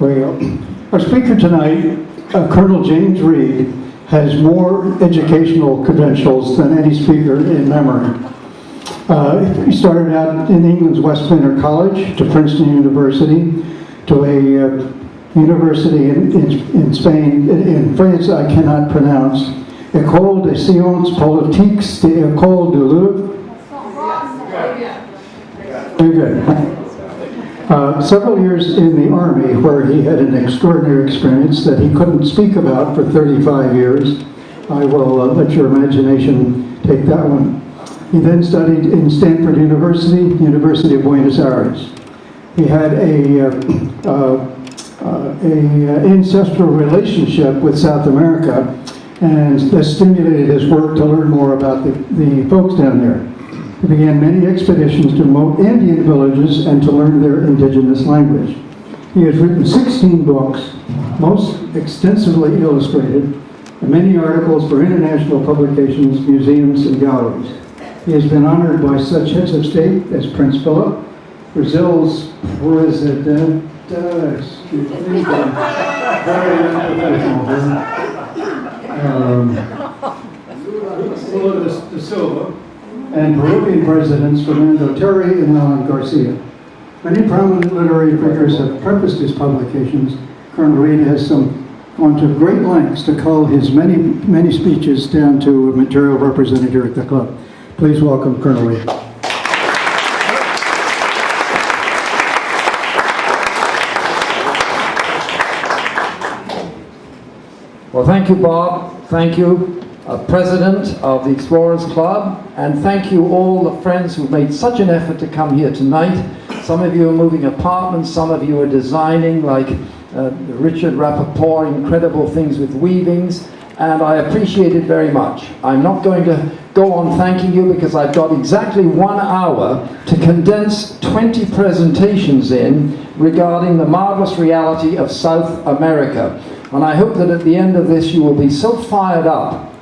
Well, our speaker tonight, Colonel James Reid, has more educational credentials than any speaker in memory. He started out in England's Westminster College, to Princeton University, to a university in Spain, in France I cannot pronounce, École des Sciences Politiques de l'École du Louvre. Very good. Several years in the Army, where he had an extraordinary experience that he couldn't speak about for 35 years. I will let your imagination take that one. He then studied in Stanford University, University of Buenos Aires. He had a ancestral relationship with South America, and that stimulated his work to learn more about the folks down there. He began many expeditions to remote Indian villages and to learn their indigenous language. He has written 16 books, most extensively illustrated, and many articles for international publications, museums, and galleries. He has been honored by such heads of state as Prince Philip, Brazil's president, excuse me, very unprofessional Lula da Silva, and Peruvian presidents Fernando Terry and Alan Garcia. Many prominent literary figures have prefaced his publications. Colonel Reid has gone to great lengths to cull his many speeches down to material represented here at the club. Please welcome Colonel Reid. Well, thank you, Bob. Thank you, President of the Explorers Club, and thank you all the friends who've made such an effort to come here tonight. Some of you are moving apartments, some of you are designing, like Richard Rappaport, incredible things with weavings, and I appreciate it very much. I'm not going to go on thanking you because I've got exactly 1 hour to condense 20 presentations in regarding the marvelous reality of South America. And I hope that at the end of this you will be so fired up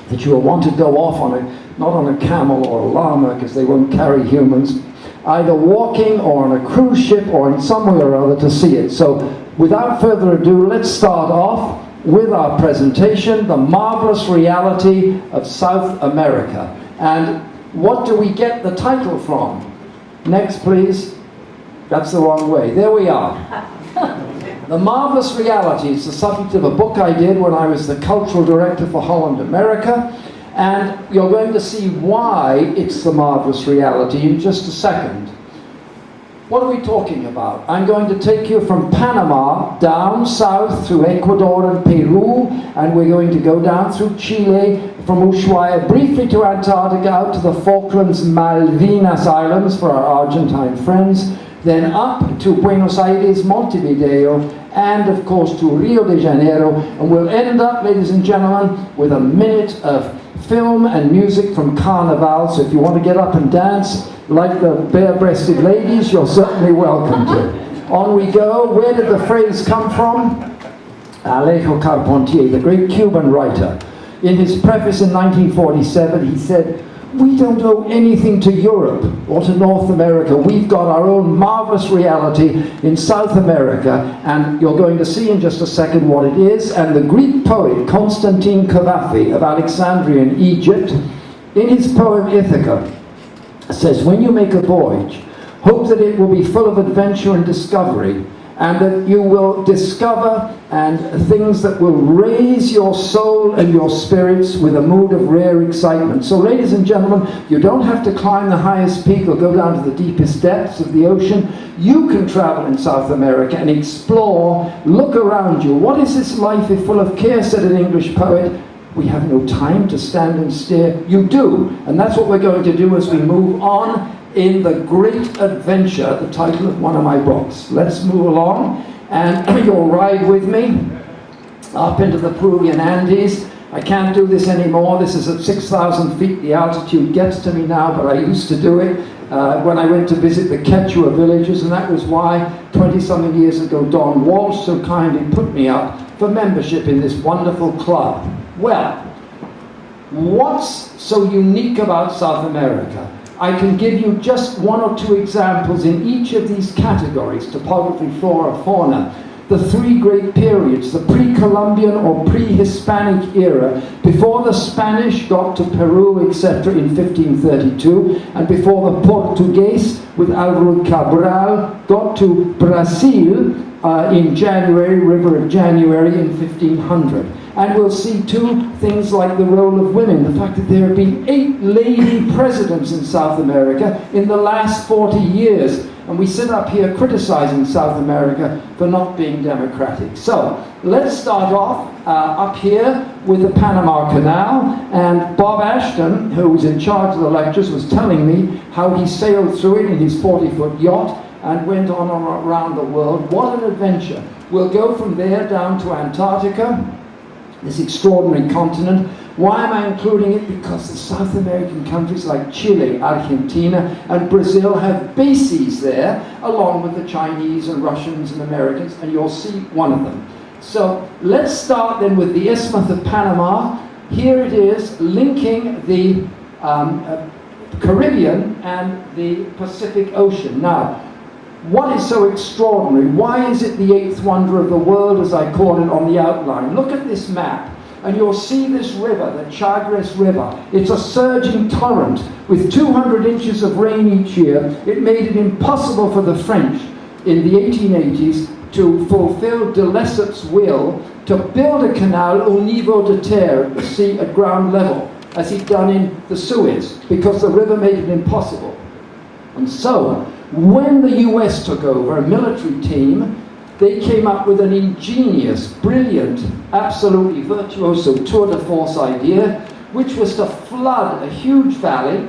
that you will want to go off on not on a camel or a llama, because they won't carry humans, either walking or on a cruise ship or in some way or other to see it. So without further ado, let's start off with our presentation, The Marvelous Reality of South America. And what do we get the title from? Next, please. That's the wrong way. There we are. The Marvelous Reality is the subject of a book I did when I was the cultural director for Holland America, and you're going to see why it's the marvelous reality in just a second. What are we talking about? I'm going to take you from Panama down south through Ecuador and Peru, and we're going to go down through Chile, from Ushuaia briefly to Antarctica, out to the Falklands, Malvinas Islands for our Argentine friends, then up to Buenos Aires, Montevideo, and of course to Rio de Janeiro, and we'll end up, ladies and gentlemen, with a minute of film and music from Carnival. So if you want to get up and dance like the bare-breasted ladies, you're certainly welcome to. On we go. Where did the phrase come from? Alejo Carpentier, the great Cuban writer. In his preface in 1947, he said, "We don't owe anything to Europe or to North America. We've got our own marvelous reality in South America," and you're going to see in just a second what it is. And the Greek poet Constantine Cavafy of Alexandria in Egypt, in his poem Ithaca, says, "When you make a voyage, hope that it will be full of adventure and discovery, and that you will discover and things that will raise your soul and your spirits with a mood of rare excitement." So ladies and gentlemen, you don't have to climb the highest peak or go down to the deepest depths of the ocean. You can travel in South America and explore, look around you. What is this life if full of care, said an English poet. We have no time to stand and stare. You do, and that's what we're going to do as we move on in The Great Adventure, the title of one of my books. Let's move along, and you'll ride with me up into the Peruvian Andes. I can't do this anymore. This is at 6,000 feet. The altitude gets to me now, but I used to do it when I went to visit the Quechua villages, and that was why 20-something years ago Don Walsh so kindly put me up for membership in this wonderful club. Well, what's so unique about South America? I can give you just one or two examples in each of these categories: topography, flora, fauna. the three great periods, the pre-Columbian or pre-Hispanic era, before the Spanish got to Peru, etc. in 1532, and before the Portuguese with Álvaro Cabral got to Brazil in January, River of January in 1500. And we'll see too things like the role of women, the fact that there have been 8 lady presidents in South America in the last 40 years. And we sit up here criticizing South America for not being democratic. So let's start off up here with the Panama Canal. And Bob Ashton, who was in charge of the lectures, was telling me how he sailed through it in his 40-foot yacht and went on around the world. What an adventure. We'll go from there down to Antarctica, this extraordinary continent. Why am I including it? Because the South American countries like Chile, Argentina, and Brazil have bases there, along with the Chinese and Russians and Americans, and you'll see one of them. So let's start then with the Isthmus of Panama. Here it is, linking the Caribbean and the Pacific Ocean. Now, what is so extraordinary? Why is it the eighth wonder of the world, as I call it on the outline? Look at this map, and you'll see this river, the Chagres River. It's a surging torrent with 200 inches of rain each year. It made it impossible for the French in the 1880s to fulfill de Lesseps' will to build a canal au niveau de terre, the sea at ground level, as he'd done in the Suez, because the river made it impossible. And so, when the US took over, a military team, they came up with an ingenious, brilliant, absolutely virtuoso tour de force idea, which was to flood a huge valley,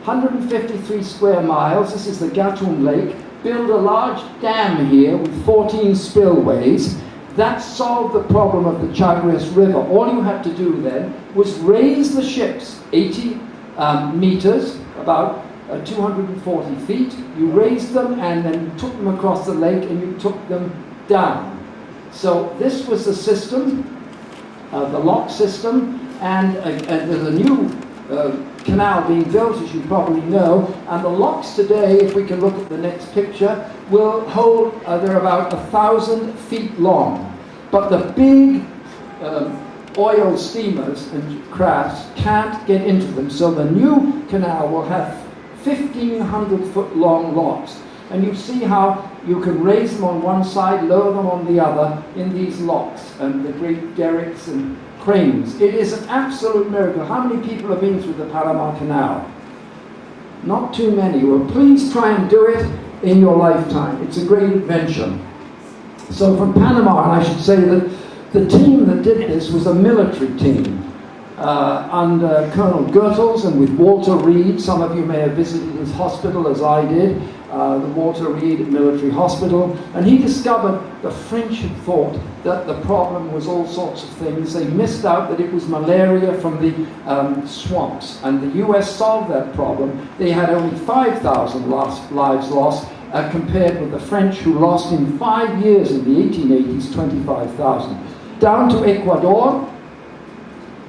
153 square miles, this is the Gatun Lake, build a large dam here with 14 spillways. That solved the problem of the Chagres River. All you had to do then was raise the ships 80 meters, about 240 feet. You raised them and then took them across the lake and you took them down. So this was the system, the lock system, and there's a new canal being built, as you probably know, and the locks today, if we can look at the next picture, will hold, they're about 1,000 feet long. But the big oil steamers and crafts can't get into them, so the new canal will have 1,500-foot long locks. And you see how you can raise them on one side, lower them on the other in these locks, and the great derricks and cranes. It is an absolute miracle. How many people have been through the Panama Canal? Not too many. Well, please try and do it in your lifetime. It's a great adventure. So from Panama, and I should say that the team that did this was a military team. Under Colonel Goethals and with Walter Reid. Some of you may have visited his hospital, as I did, the Walter Reid Military Hospital. And he discovered the French had thought that the problem was all sorts of things. They missed out that it was malaria from the swamps. And the US solved that problem. They had only 5,000 lives lost compared with the French, who lost in 5 years in the 1880s 25,000. Down to Ecuador.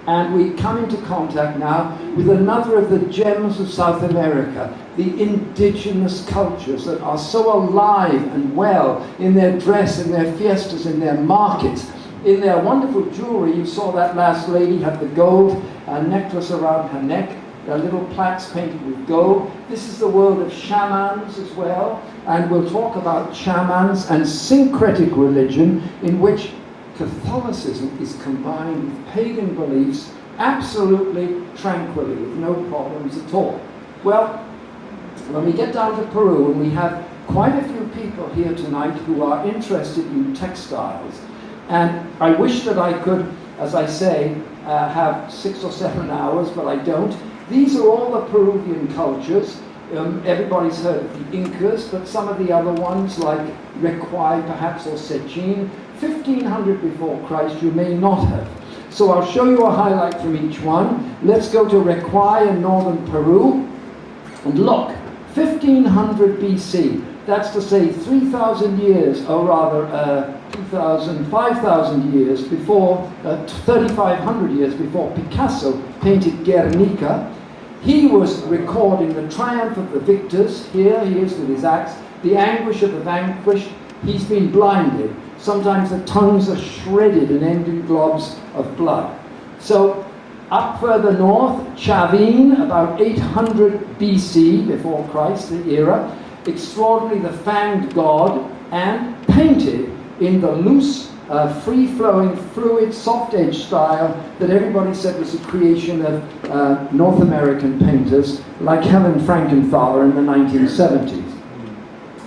And we come into contact now with another of the gems of South America, the indigenous cultures that are so alive and well in their dress, in their fiestas, in their markets, in their wonderful jewelry. You saw that last lady have the gold necklace around her neck, little plaques painted with gold. This is the world of shamans as well, and we'll talk about shamans and syncretic religion, in which Catholicism is combined with pagan beliefs absolutely tranquilly, with no problems at all. Well, when we get down to Peru, and we have quite a few people here tonight who are interested in textiles, and I wish that I could, as I say, have 6 or 7 hours, but I don't. These are all the Peruvian cultures. Everybody's heard of the Incas, but some of the other ones, like Requai perhaps, or Sechin, 1500 before Christ, you may not have. So I'll show you a highlight from each one. Let's go to Requai in northern Peru. And look, 1500 BC. That's to say 3,000 years, or rather 5,000 years before, 3,500 years before Picasso painted Guernica. He was recording the triumph of the victors. Here he is with his axe. The anguish of the vanquished. He's been blinded. Sometimes the tongues are shredded and end in globs of blood. So up further north, Chavin, about 800 BC, before Christ, the era, extraordinary, the fanged god, and painted in the loose, free-flowing, fluid, soft-edge style that everybody said was a creation of North American painters like Helen Frankenthaler in the 1970s.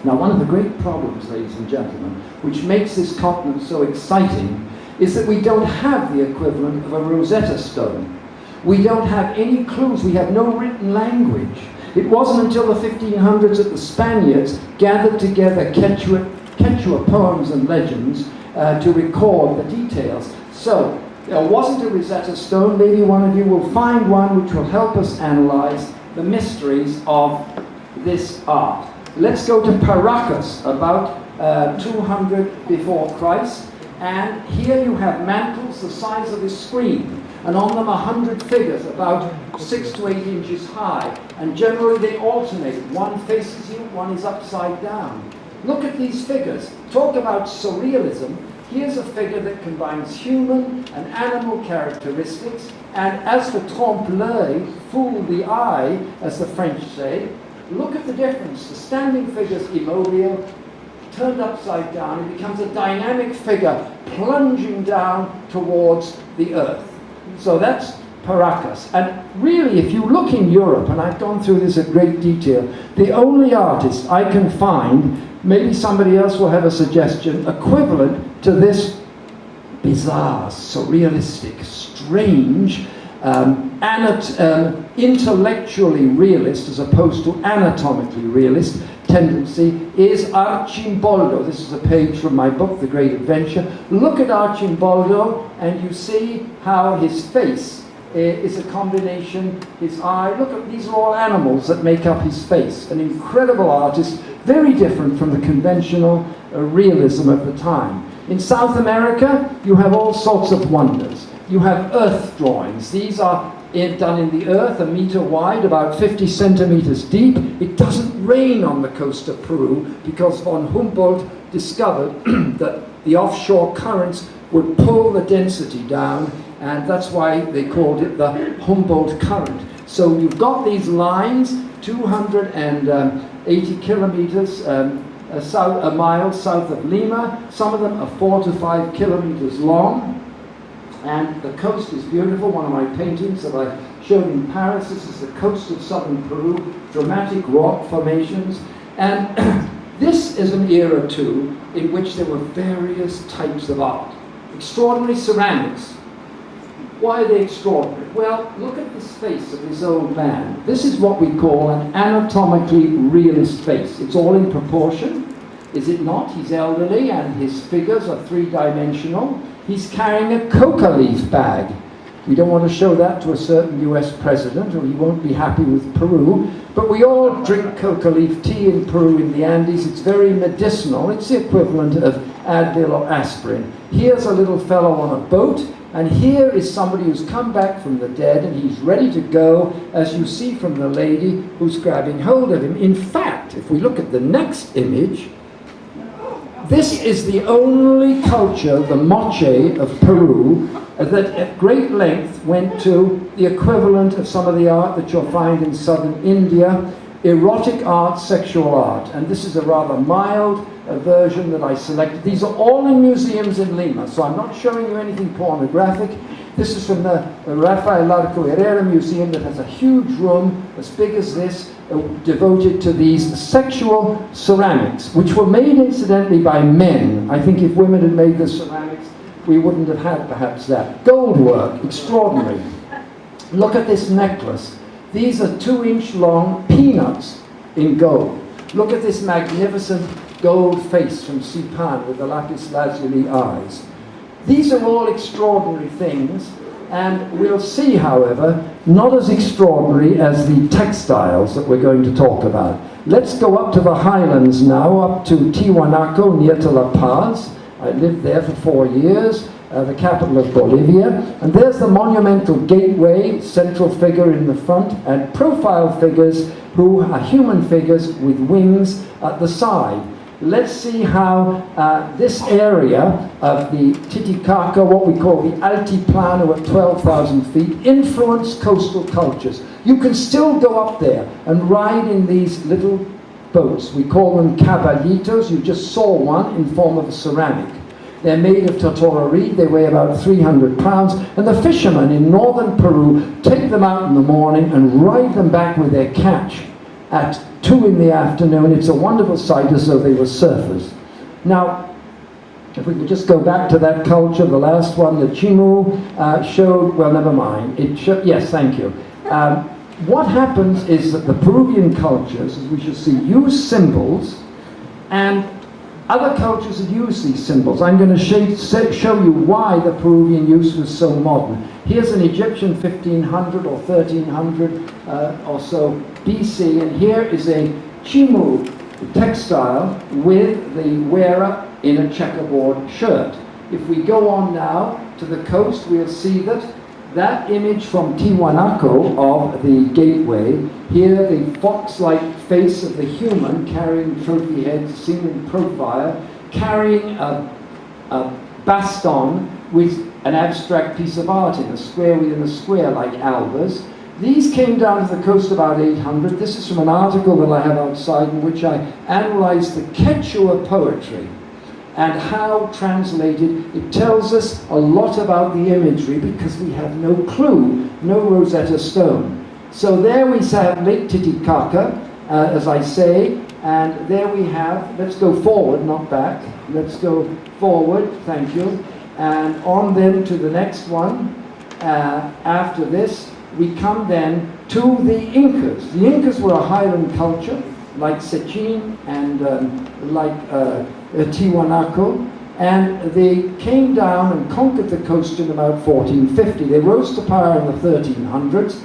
Now, one of the great problems, ladies and gentlemen, which makes this continent so exciting, is that we don't have the equivalent of a Rosetta Stone. We don't have any clues. We have no written language. It wasn't until the 1500s that the Spaniards gathered together Quechua poems and legends to record the details. So, there wasn't a Rosetta Stone. Maybe one of you will find one which will help us analyze the mysteries of this art. Let's go to Paracas, about 200 before Christ. And here you have mantles the size of a screen, and on them 100 figures about 6 to 8 inches high. And generally they alternate. One faces you, one is upside down. Look at these figures. Talk about surrealism. Here's a figure that combines human and animal characteristics. And as for trompe-l'œil, fool the eye, as the French say, look at the difference. The standing figure's immobile, turned upside down. It becomes a dynamic figure plunging down towards the earth. So that's Paracas. And really, if you look in Europe, and I've gone through this in great detail, the only artist I can find, maybe somebody else will have a suggestion, equivalent to this bizarre, surrealistic, strange, intellectually realist as opposed to anatomically realist tendency is Archimboldo. This is a page from my book, The Great Adventure. Look at Archimboldo and you see how his face is a combination, his eye. Look at, these are all animals that make up his face. An incredible artist, very different from the conventional realism of the time. In South America, you have all sorts of wonders. You have earth drawings. These are done in the earth, 1 meter wide, about 50 centimeters deep. It doesn't rain on the coast of Peru because von Humboldt discovered that the offshore currents would pull the density down, and that's why they called it the Humboldt current. So you've got these lines, 280 kilometers, a mile south of Lima. Some of them are 4 to 5 kilometers long. And the coast is beautiful. One of my paintings that I showed in Paris, this is the coast of southern Peru, dramatic rock formations. And this is an era too in which there were various types of art. Extraordinary ceramics. Why are they extraordinary? Well, look at this face of this old man. This is what we call an anatomically realist face. It's all in proportion, is it not? He's elderly and his figures are three-dimensional. He's carrying a coca leaf bag. We don't want to show that to a certain US president or he won't be happy with Peru. But we all drink coca leaf tea in Peru in the Andes. It's very medicinal. It's the equivalent of Advil or aspirin. Here's a little fellow on a boat, and here is somebody who's come back from the dead and he's ready to go, as you see from the lady who's grabbing hold of him. In fact, if we look at the next image, this is the only culture, the Moche of Peru, that at great length went to the equivalent of some of the art that you'll find in southern India, erotic art, sexual art. And this is a rather mild version that I selected. These are all in museums in Lima, so I'm not showing you anything pornographic. This is from the Rafael Larco Herrera Museum that has a huge room as big as this, devoted to these sexual ceramics, which were made incidentally by men. I think if women had made the ceramics, we wouldn't have had perhaps that. Gold work, extraordinary. Look at this necklace. These are 2-inch long peanuts in gold. Look at this magnificent gold face from Sipan with the lapis lazuli eyes. These are all extraordinary things, and we'll see, however, not as extraordinary as the textiles that we're going to talk about. Let's go up to the highlands now, up to Tiwanaku, near to La Paz. I lived there for 4 years, the capital of Bolivia. And there's the monumental gateway, central figure in the front, and profile figures who are human figures with wings at the side. let's see how this area of the Titicaca, what we call the Altiplano at 12,000 feet, influenced coastal cultures. You can still go up there and ride in these little boats. We call them caballitos. You just saw one in form of a ceramic. They're made of totora reed. They weigh about 300 pounds. And the fishermen in northern Peru take them out in the morning and ride them back with their catch at 2 in the afternoon. It's a wonderful sight, as though they were surfers. Now, if we could just go back to that culture, the last one, the Chimu showed, well, never mind. It showed, yes, thank you. What happens is that the Peruvian cultures, as we shall see, use symbols, and other cultures have used these symbols. I'm going to show you why the Peruvian use was so modern. Here's an Egyptian 1500 or 1300 or so BC, and here is a Chimu textile with the wearer in a checkerboard shirt. If we go on now to the coast, we'll see that that image from Tiwanaku of the gateway, here the fox-like face of the human carrying trophy heads seen in profile, carrying a baston with an abstract piece of art in a square within a square like Alba's. These came down to the coast about 800. This is from an article that I have outside in which I analyzed the Quechua poetry and how translated it tells us a lot about the imagery, because we have no clue, no Rosetta Stone. So there we have Lake Titicaca, as I say, and there we have, let's go forward, not back, let's go forward, thank you, and on then to the next one. After this, we come then to the Incas. The Incas were a highland culture, like Sechin and like Tiwanaku, and they came down and conquered the coast in about 1450. They rose to power in the 1300s.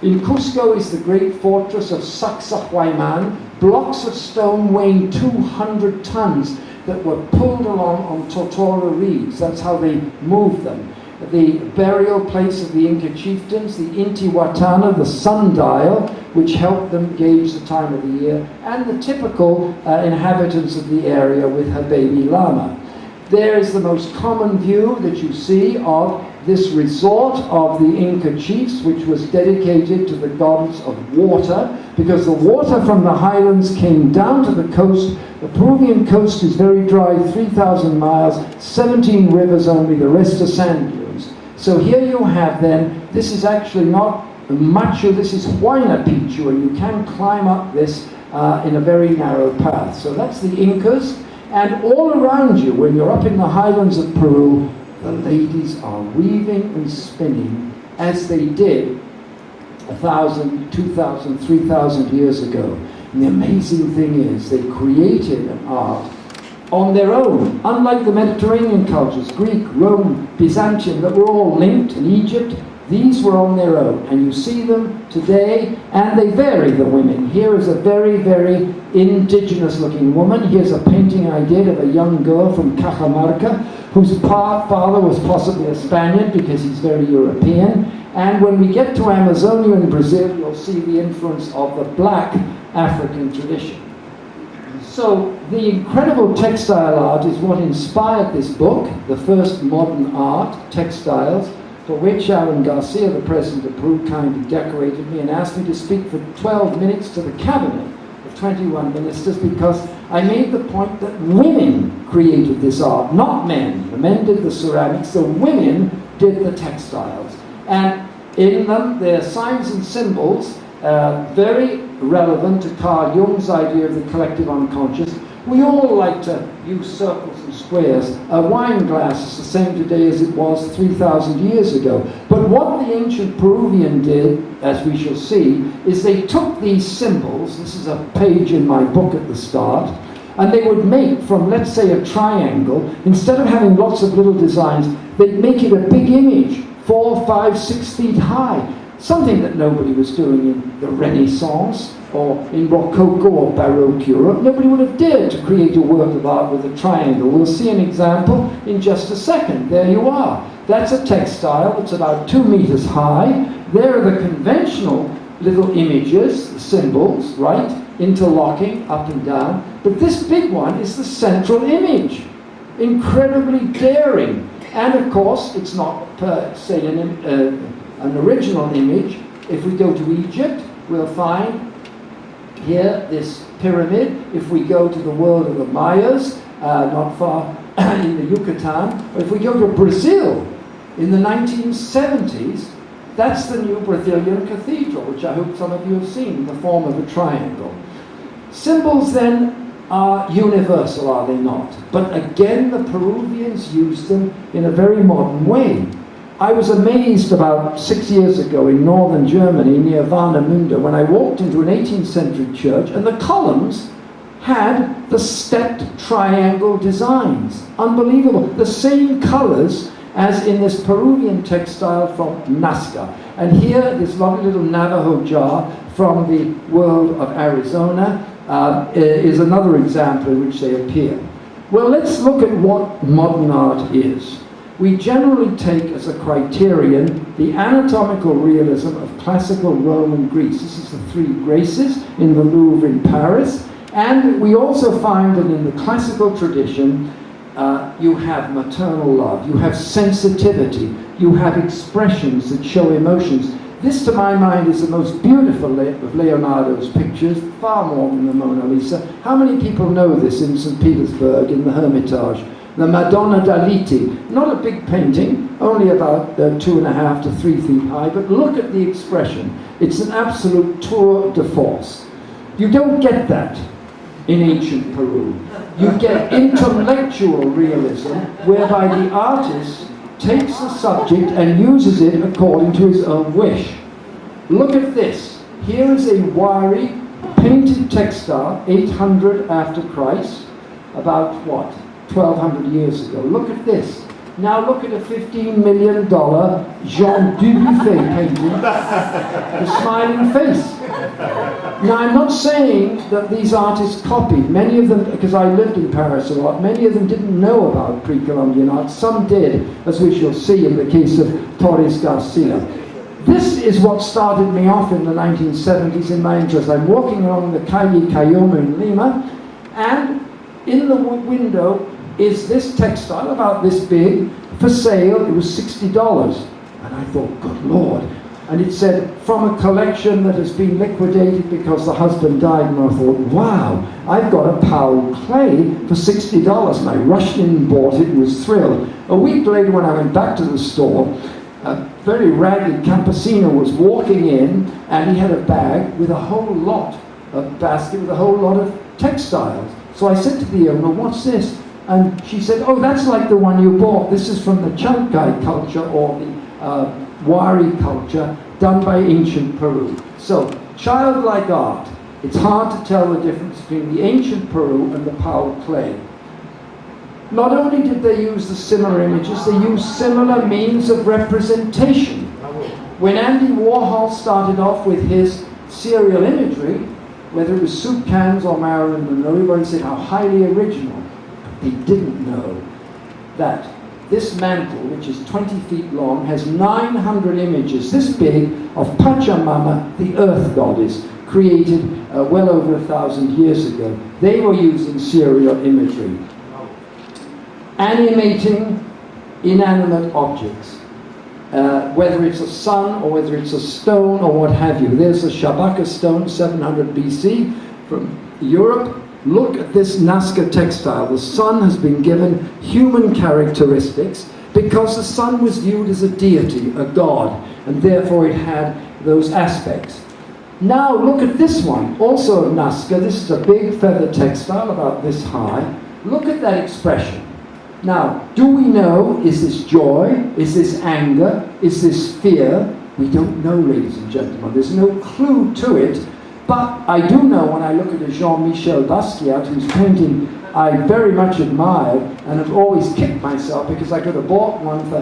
In Cusco is the great fortress of Sacsayhuaman, blocks of stone weighing 200 tons that were pulled along on totora reeds. That's how they moved them. The burial place of the Inca chieftains, the Intihuatana, the sundial, which helped them gauge the time of the year, and the typical inhabitants of the area with her baby llama. There is the most common view that you see of this resort of the Inca chiefs, which was dedicated to the gods of water, because the water from the highlands came down to the coast. The Peruvian coast is very dry, 3,000 miles, 17 rivers only, the rest are sand dunes. So here you have then, this is actually not Machu, this is Huayna Picchu, and you can climb up this in a very narrow path. So that's the Incas, and all around you, when you're up in the highlands of Peru, the ladies are weaving and spinning as they did 1,000, 2,000, 3,000 years ago. And the amazing thing is they created an art on their own, unlike the Mediterranean cultures, Greek, Rome, Byzantium, that were all linked, in Egypt. These were on their own, and you see them today, and they vary, the women. Here is a very, very indigenous-looking woman. Here's a painting I did of a young girl from Cajamarca, whose father was possibly a Spaniard, because he's very European. And when we get to Amazonia in Brazil, you'll see the influence of the black African tradition. So the incredible textile art is what inspired this book, the first modern art, textiles, for which Alan Garcia, the president of Peru, kindly decorated me and asked me to speak for 12 minutes to the cabinet of 21 ministers, because I made the point that women created this art, not men. The men did the ceramics, the women did the textiles. And in them, there are signs and symbols, very relevant to Carl Jung's idea of the collective unconscious. We all like to use circles and squares. A wine glass is the same today as it was 3,000 years ago. But what the ancient Peruvian did, as we shall see, is they took these symbols, this is a page in my book at the start, and they would make from, let's say, a triangle, instead of having lots of little designs, they'd make it a big image, 4, 5, 6 feet high. Something that nobody was doing in the Renaissance or in Rococo or Baroque Europe. Nobody would have dared to create a work of art with a triangle. We'll see an example in just a second. There you are. That's a textile. It's about 2 meters high. There are the conventional little images, the symbols, right? interlocking up and down. But this big one is the central image. Incredibly daring. And of course, it's not per se an original image. If we go to Egypt, we'll find here this pyramid. If we go to the world of the Mayas, not far in the Yucatan, or if we go to Brazil in the 1970s, that's the new Brazilian cathedral, which I hope some of you have seen, in the form of a triangle. Symbols then are universal, are they not? But again, the Peruvians used them in a very modern way. I was amazed about 6 years ago in northern Germany near Warnemünde when I walked into an 18th century church and the columns had the stepped triangle designs. Unbelievable. The same colors as in this Peruvian textile from Nazca. And here, this lovely little Navajo jar from the world of Arizona is another example in which they appear. Well, let's look at what modern art is. We generally take as a criterion the anatomical realism of classical Rome and Greece. This is the Three Graces in the Louvre in Paris. And we also find that in the classical tradition, you have maternal love, you have sensitivity, you have expressions that show emotions. This, to my mind, is the most beautiful of Leonardo's pictures, far more than the Mona Lisa. How many people know this in St. Petersburg, in the Hermitage? The Madonna d'Aliti, not a big painting, only about 2.5 to 3 feet high, but look at the expression. It's an absolute tour de force. You don't get that in ancient Peru. You get intellectual realism, whereby the artist takes the subject and uses it according to his own wish. Look at this. Here is a wiry, painted textile, 800 after Christ, about what? 1,200 years ago. Look at this. Now look at a $15 million Jean Dubuffet painting, the smiling face. Now I'm not saying that these artists copied. Many of them, because I lived in Paris a lot, many of them didn't know about pre-Columbian art. Some did, as we shall see in the case of Torres Garcia. This is what started me off in the 1970s in my interest. I'm walking along the Calle Cayoma in Lima, and in the window is this textile, about this big, for sale. It was $60. And I thought, good Lord. And it said, from a collection that has been liquidated because the husband died. And I thought, wow, I've got a Powell clay for $60. And I rushed in and bought it and was thrilled. A week later, when I went back to the store, a very ragged campesino was walking in, and he had a bag with a whole lot, a basket with a whole lot of textiles. So I said to the owner, what's this? And she said, oh, that's like the one you bought. This is from the Chancay culture, or the Wari culture, done by ancient Peru. So, childlike art. It's hard to tell the difference between the ancient Peru and the Powell clay. Not only did they use the similar images, they used similar means of representation. When Andy Warhol started off with his serial imagery, whether it was soup cans or Marilyn Monroe, everybody said how highly original. They didn't know that this mantle, which is 20 feet long, has 900 images this big of Pachamama, the earth goddess, created well over 1,000 years ago. They were using serial imagery, animating inanimate objects, whether it's a sun or whether it's a stone or what have you. There's a Shabaka stone, 700 BC from Europe. Look at this Nazca textile. The sun has been given human characteristics because the sun was viewed as a deity, a god, and therefore it had those aspects. Now look at this one, also of Nazca. This is a big feather textile about this high. Look at that expression. Now, do we know, is this joy? Is this anger? Is this fear? We don't know, ladies and gentlemen. There's no clue to it. But I do know, when I look at a Jean-Michel Basquiat, whose painting I very much admired and have always kicked myself because I could have bought one for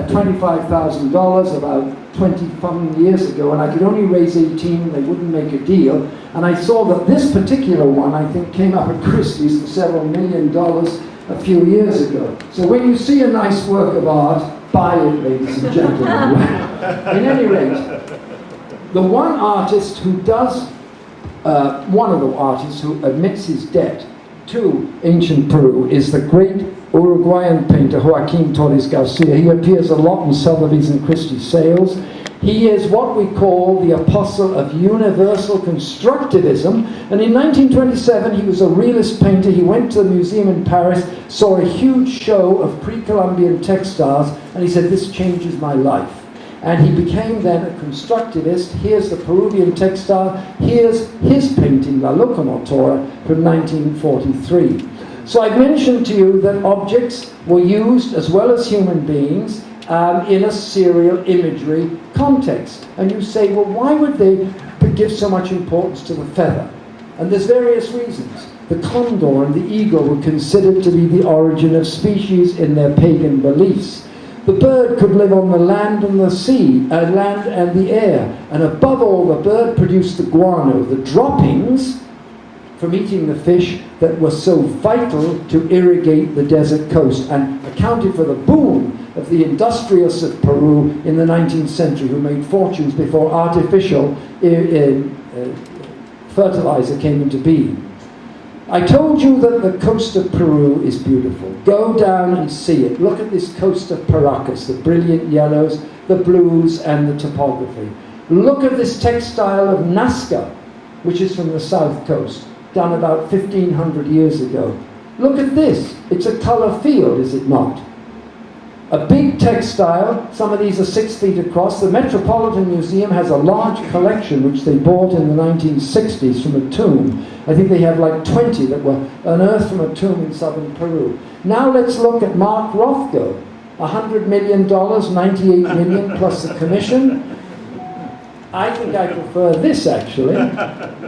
$25,000 about 20 years ago, and I could only raise 18 and they wouldn't make a deal. And I saw that this particular one, I think, came up at Christie's for several $1 million a few years ago. So when you see a nice work of art, buy it, ladies and gentlemen. In any rate, the one artist who does one of the artists who admits his debt to ancient Peru is the great Uruguayan painter Joaquin Torres Garcia. He appears a lot in Sotheby's and Christie's sales. He is what we call the apostle of universal constructivism, and in 1927 he was a realist painter. He went to the museum in Paris, saw a huge show of pre-Columbian textiles, and he said, "This changes my life." And he became then a constructivist. Here's the Peruvian textile, here's his painting, La Locomotora, from 1943. So I've mentioned to you that objects were used, as well as human beings, in a serial imagery context. And you say, well, why would they give so much importance to the feather? And there's various reasons. The condor and the eagle were considered to be the origin of species in their pagan beliefs. The bird could live on the land and the sea, land and the air. And above all, the bird produced the guano, the droppings from eating the fish that were so vital to irrigate the desert coast, and accounted for the boom of the industrialists of Peru in the 19th century, who made fortunes before artificial fertilizer came into being. I told you that the coast of Peru is beautiful. Go down and see it. Look at this coast of Paracas, the brilliant yellows, the blues, and the topography. Look at this textile of Nazca, which is from the south coast, done about 1,500 years ago. Look at this. It's a color field, is it not? A big textile. Some of these are 6 feet across. The Metropolitan Museum has a large collection which they bought in the 1960s from a tomb. I think they have like 20 that were unearthed from a tomb in southern Peru. Now let's look at Mark Rothko. $100 million, 98 million plus the commission. I think I prefer this, actually,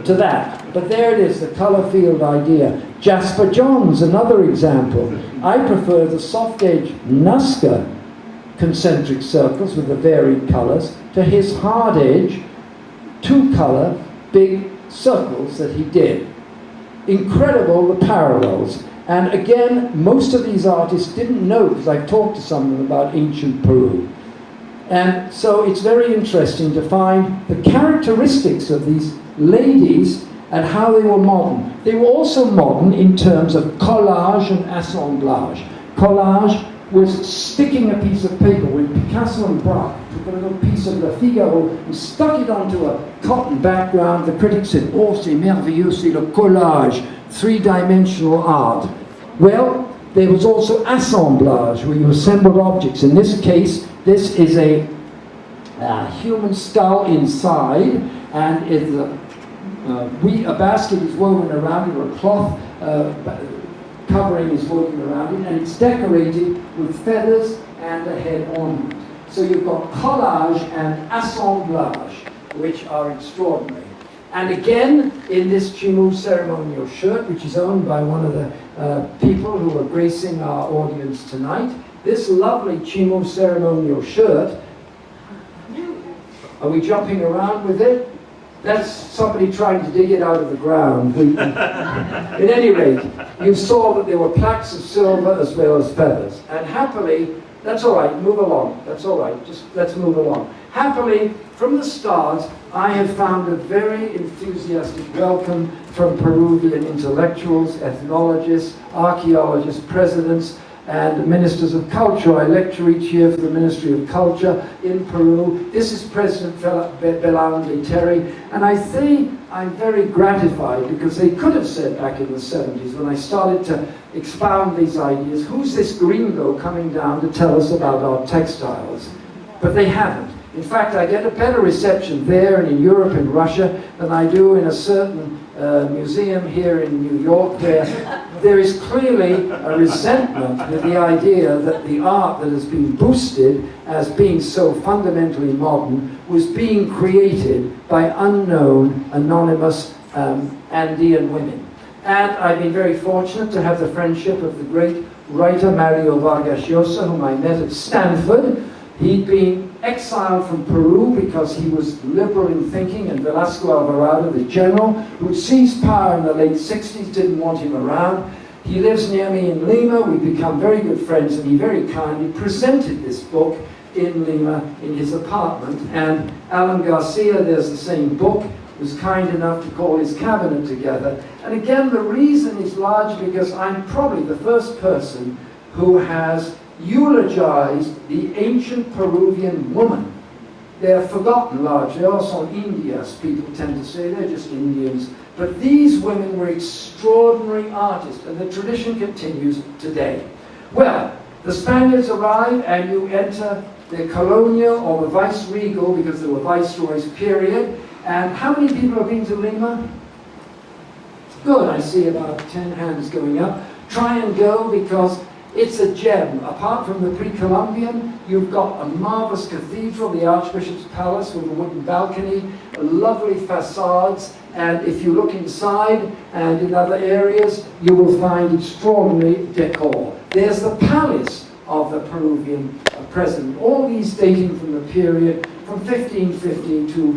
to that. But there it is, the color field idea. Jasper Johns, another example. I prefer the soft edge Nazca concentric circles with the varied colors to his hard edge, 2-color, big circles that he did. Incredible, the parallels. And again, most of these artists didn't know, because I've talked to some of them about ancient Peru. And so it's very interesting to find the characteristics of these ladies and how they were modern. They were also modern in terms of collage and assemblage. Collage was sticking a piece of paper. When Picasso and Braque took a little piece of Le Figaro and stuck it onto a cotton background, the critics said, "Oh, c'est merveilleux, c'est le collage, 3-dimensional art." Well, there was also assemblage, where you assembled objects. In this case, this is a human skull inside, and it's a basket is woven around it, or a cloth covering is woven around it, and it's decorated with feathers and a head ornament. So you've got collage and assemblage, which are extraordinary. And again, in this Chimu ceremonial shirt, which is owned by one of the people who are gracing our audience tonight, this lovely Chimu ceremonial shirt, are we jumping around with it? That's somebody trying to dig it out of the ground. At any rate, you saw that there were plaques of silver as well as feathers. And happily, that's all right, move along. That's all right, just let's move along. Happily, from the start, I have found a very enthusiastic welcome from Peruvian intellectuals, ethnologists, archaeologists, presidents, and ministers of culture. I lecture each year for the Ministry of Culture in Peru. This is President Belaúnde Terry, and I think I'm very gratified, because they could have said back in the 70s, when I started to expound these ideas, who's this gringo coming down to tell us about our textiles? But they haven't. In fact, I get a better reception there and in Europe and Russia than I do in a certain museum here in New York, where there is clearly a resentment with the idea that the art that has been boosted as being so fundamentally modern was being created by unknown, anonymous Andean women. And I've been very fortunate to have the friendship of the great writer Mario Vargas Llosa, whom I met at Stanford. He'd been exiled from Peru because he was liberal in thinking, and Velasco Alvarado, the general, who seized power in the late 60s, didn't want him around. He lives near me in Lima. We've become very good friends, and he very kindly presented this book in Lima in his apartment. And Alan Garcia, there's the same book. was kind enough to call his cabinet together. And again, the reason is largely because I'm probably the first person who has eulogized the ancient Peruvian woman. They're forgotten largely, also Indians, people tend to say, they're just Indians. But these women were extraordinary artists, and the tradition continues today. Well, the Spaniards arrive, and you enter the colonial or the vice-regal, because there were viceroys, period. And how many people have been to Lima? Good, I see about 10 hands going up. Try and go, because it's a gem. Apart from the pre-Columbian, you've got a marvelous cathedral, the Archbishop's Palace with a wooden balcony, lovely facades, and if you look inside and in other areas, you will find extraordinary decor. There's the palace of the Peruvian president, all these dating from the period from 1515 to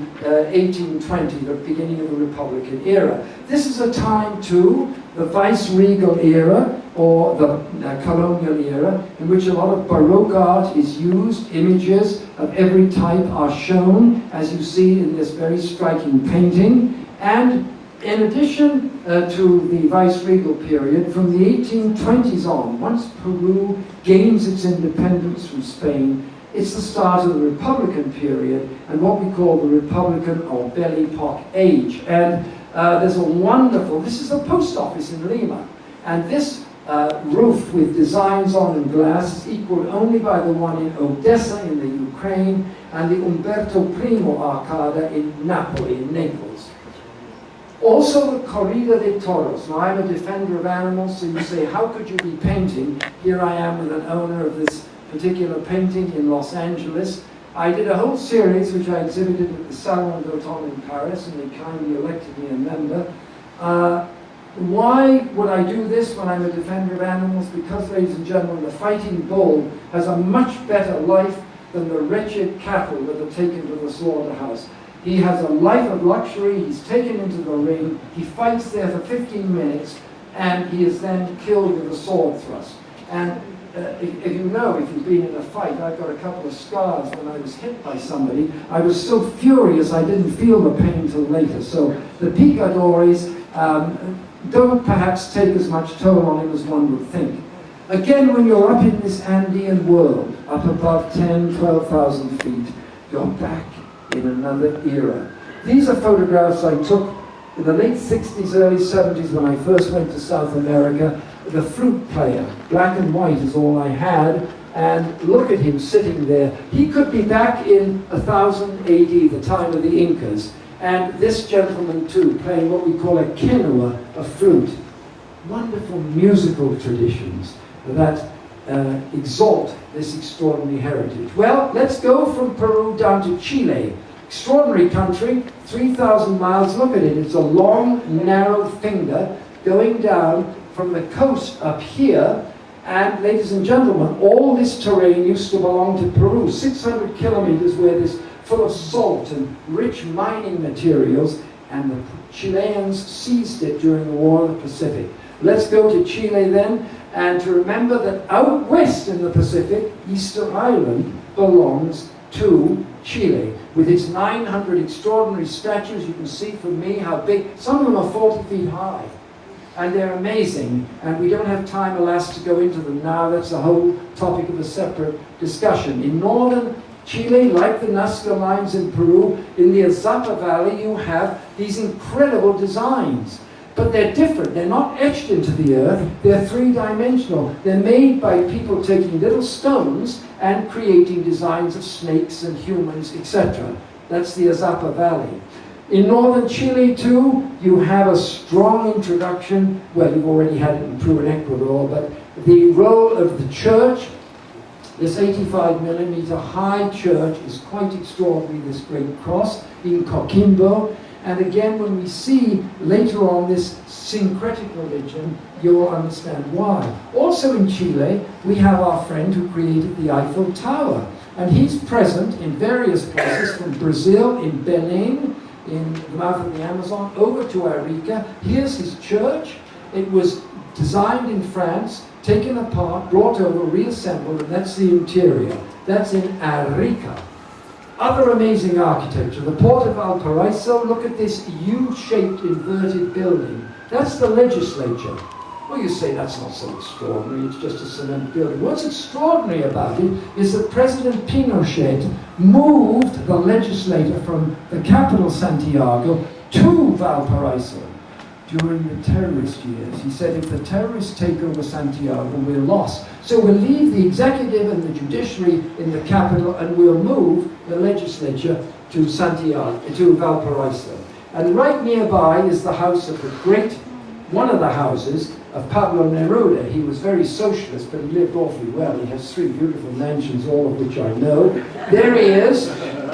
1820, the beginning of the Republican era. This is a time too, the vice-regal era, or the colonial era, in which a lot of Baroque art is used. Images of every type are shown, as you see in this very striking painting. And in addition to the vice-regal period, from the 1820s on, once Peru gains its independence from Spain, it's the start of the Republican period, and what we call the Republican or Belle Epoque age. And there's a wonderful, this is a post office in Lima, and this roof with designs on and glass is equaled only by the one in Odessa in the Ukraine, and the Umberto I Arcada in Napoli, in Naples. Also the Corrida de Toros. Now I'm a defender of animals, so you say, how could you be painting? Here I am with an owner of this particular painting in Los Angeles. I did a whole series which I exhibited at the Salon d'Automne in Paris, and they kindly elected me a member. Why would I do this when I'm a defender of animals? Because, ladies and gentlemen, the fighting bull has a much better life than the wretched cattle that are taken to the slaughterhouse. He has a life of luxury, he's taken into the ring, he fights there for 15 minutes, and he is then killed with a sword thrust. And if you know, if you've been in a fight, I've got a couple of scars when I was hit by somebody. I was so furious I didn't feel the pain until later. So the picadores don't perhaps take as much toll on him as one would think. Again, when you're up in this Andean world, up above 10, 12,000 feet, you're back in another era. These are photographs I took in the late 60s, early 70s when I first went to South America. The flute player, black and white is all I had, and look at him sitting there. He could be back in 1000 AD, the time of the Incas, and this gentleman too, playing what we call a quenua, a flute. Wonderful musical traditions that exalt this extraordinary heritage. Well, let's go from Peru down to Chile. Extraordinary country, 3,000 miles. Look at it, it's a long, narrow finger going down from the coast up here. And ladies and gentlemen, all this terrain used to belong to Peru. 600 kilometers where this full of salt and rich mining materials, and the Chileans seized it during the War of the Pacific. Let's go to Chile then, and to remember that out west in the Pacific, Easter Island belongs to Chile, with its 900 extraordinary statues. You can see from me how big, some of them are 40 feet high, and they're amazing, and we don't have time, alas, to go into them now. That's a whole topic of a separate discussion. In northern Chile, like the Nazca lines in Peru, in the Azapa Valley, you have these incredible designs. But they're different. They're not etched into the earth. They're three-dimensional. They're made by people taking little stones and creating designs of snakes and humans, etc. That's the Azapa Valley. In northern Chile, too, you have a strong introduction. Well, you've already had it in Peru and Ecuador, but the role of the church, this 85-millimeter high church, is quite extraordinary, this great cross in Coquimbo. And again, when we see later on this syncretic religion, you'll understand why. Also in Chile, we have our friend who created the Eiffel Tower. And he's present in various places, from Brazil, in Belém, in the mouth of the Amazon, over to Arica. Here's his church. It was designed in France, taken apart, brought over, reassembled, and that's the interior. That's in Arica. Other amazing architecture, the Port of Valparaiso. Look at this U-shaped inverted building. That's the legislature. Well, you say that's not so extraordinary, it's just a cement building. What's extraordinary about it is that President Pinochet moved the legislature from the capital, Santiago, to Valparaiso during the terrorist years. He said, if the terrorists take over Santiago, we're lost. So we'll leave the executive and the judiciary in the capital, and we'll move the legislature to Santiago, to Valparaiso. And right nearby is the house of the great, one of the houses of Pablo Neruda. He was very socialist, but he lived awfully well. He has 3 beautiful mansions, all of which I know. There he is.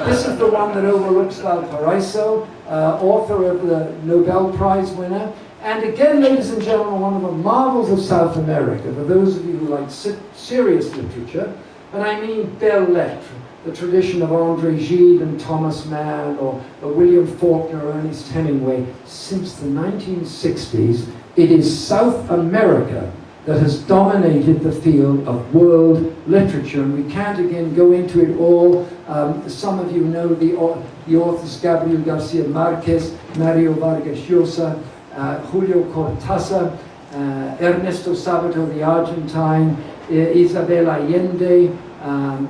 This is the one that overlooks Valparaiso, author of the Nobel Prize winner. And again, ladies and gentlemen, one of the marvels of South America, for those of you who like serious literature, and I mean belles lettres, the tradition of André Gide and Thomas Mann, or William Faulkner, or Ernest Hemingway, since the 1960s, it is South America that has dominated the field of world literature, and we can't again go into it all. Some of you know the authors Gabriel Garcia Marquez, Mario Vargas Llosa, Julio Cortázar, Ernesto Sabato, the Argentine, Isabel Allende,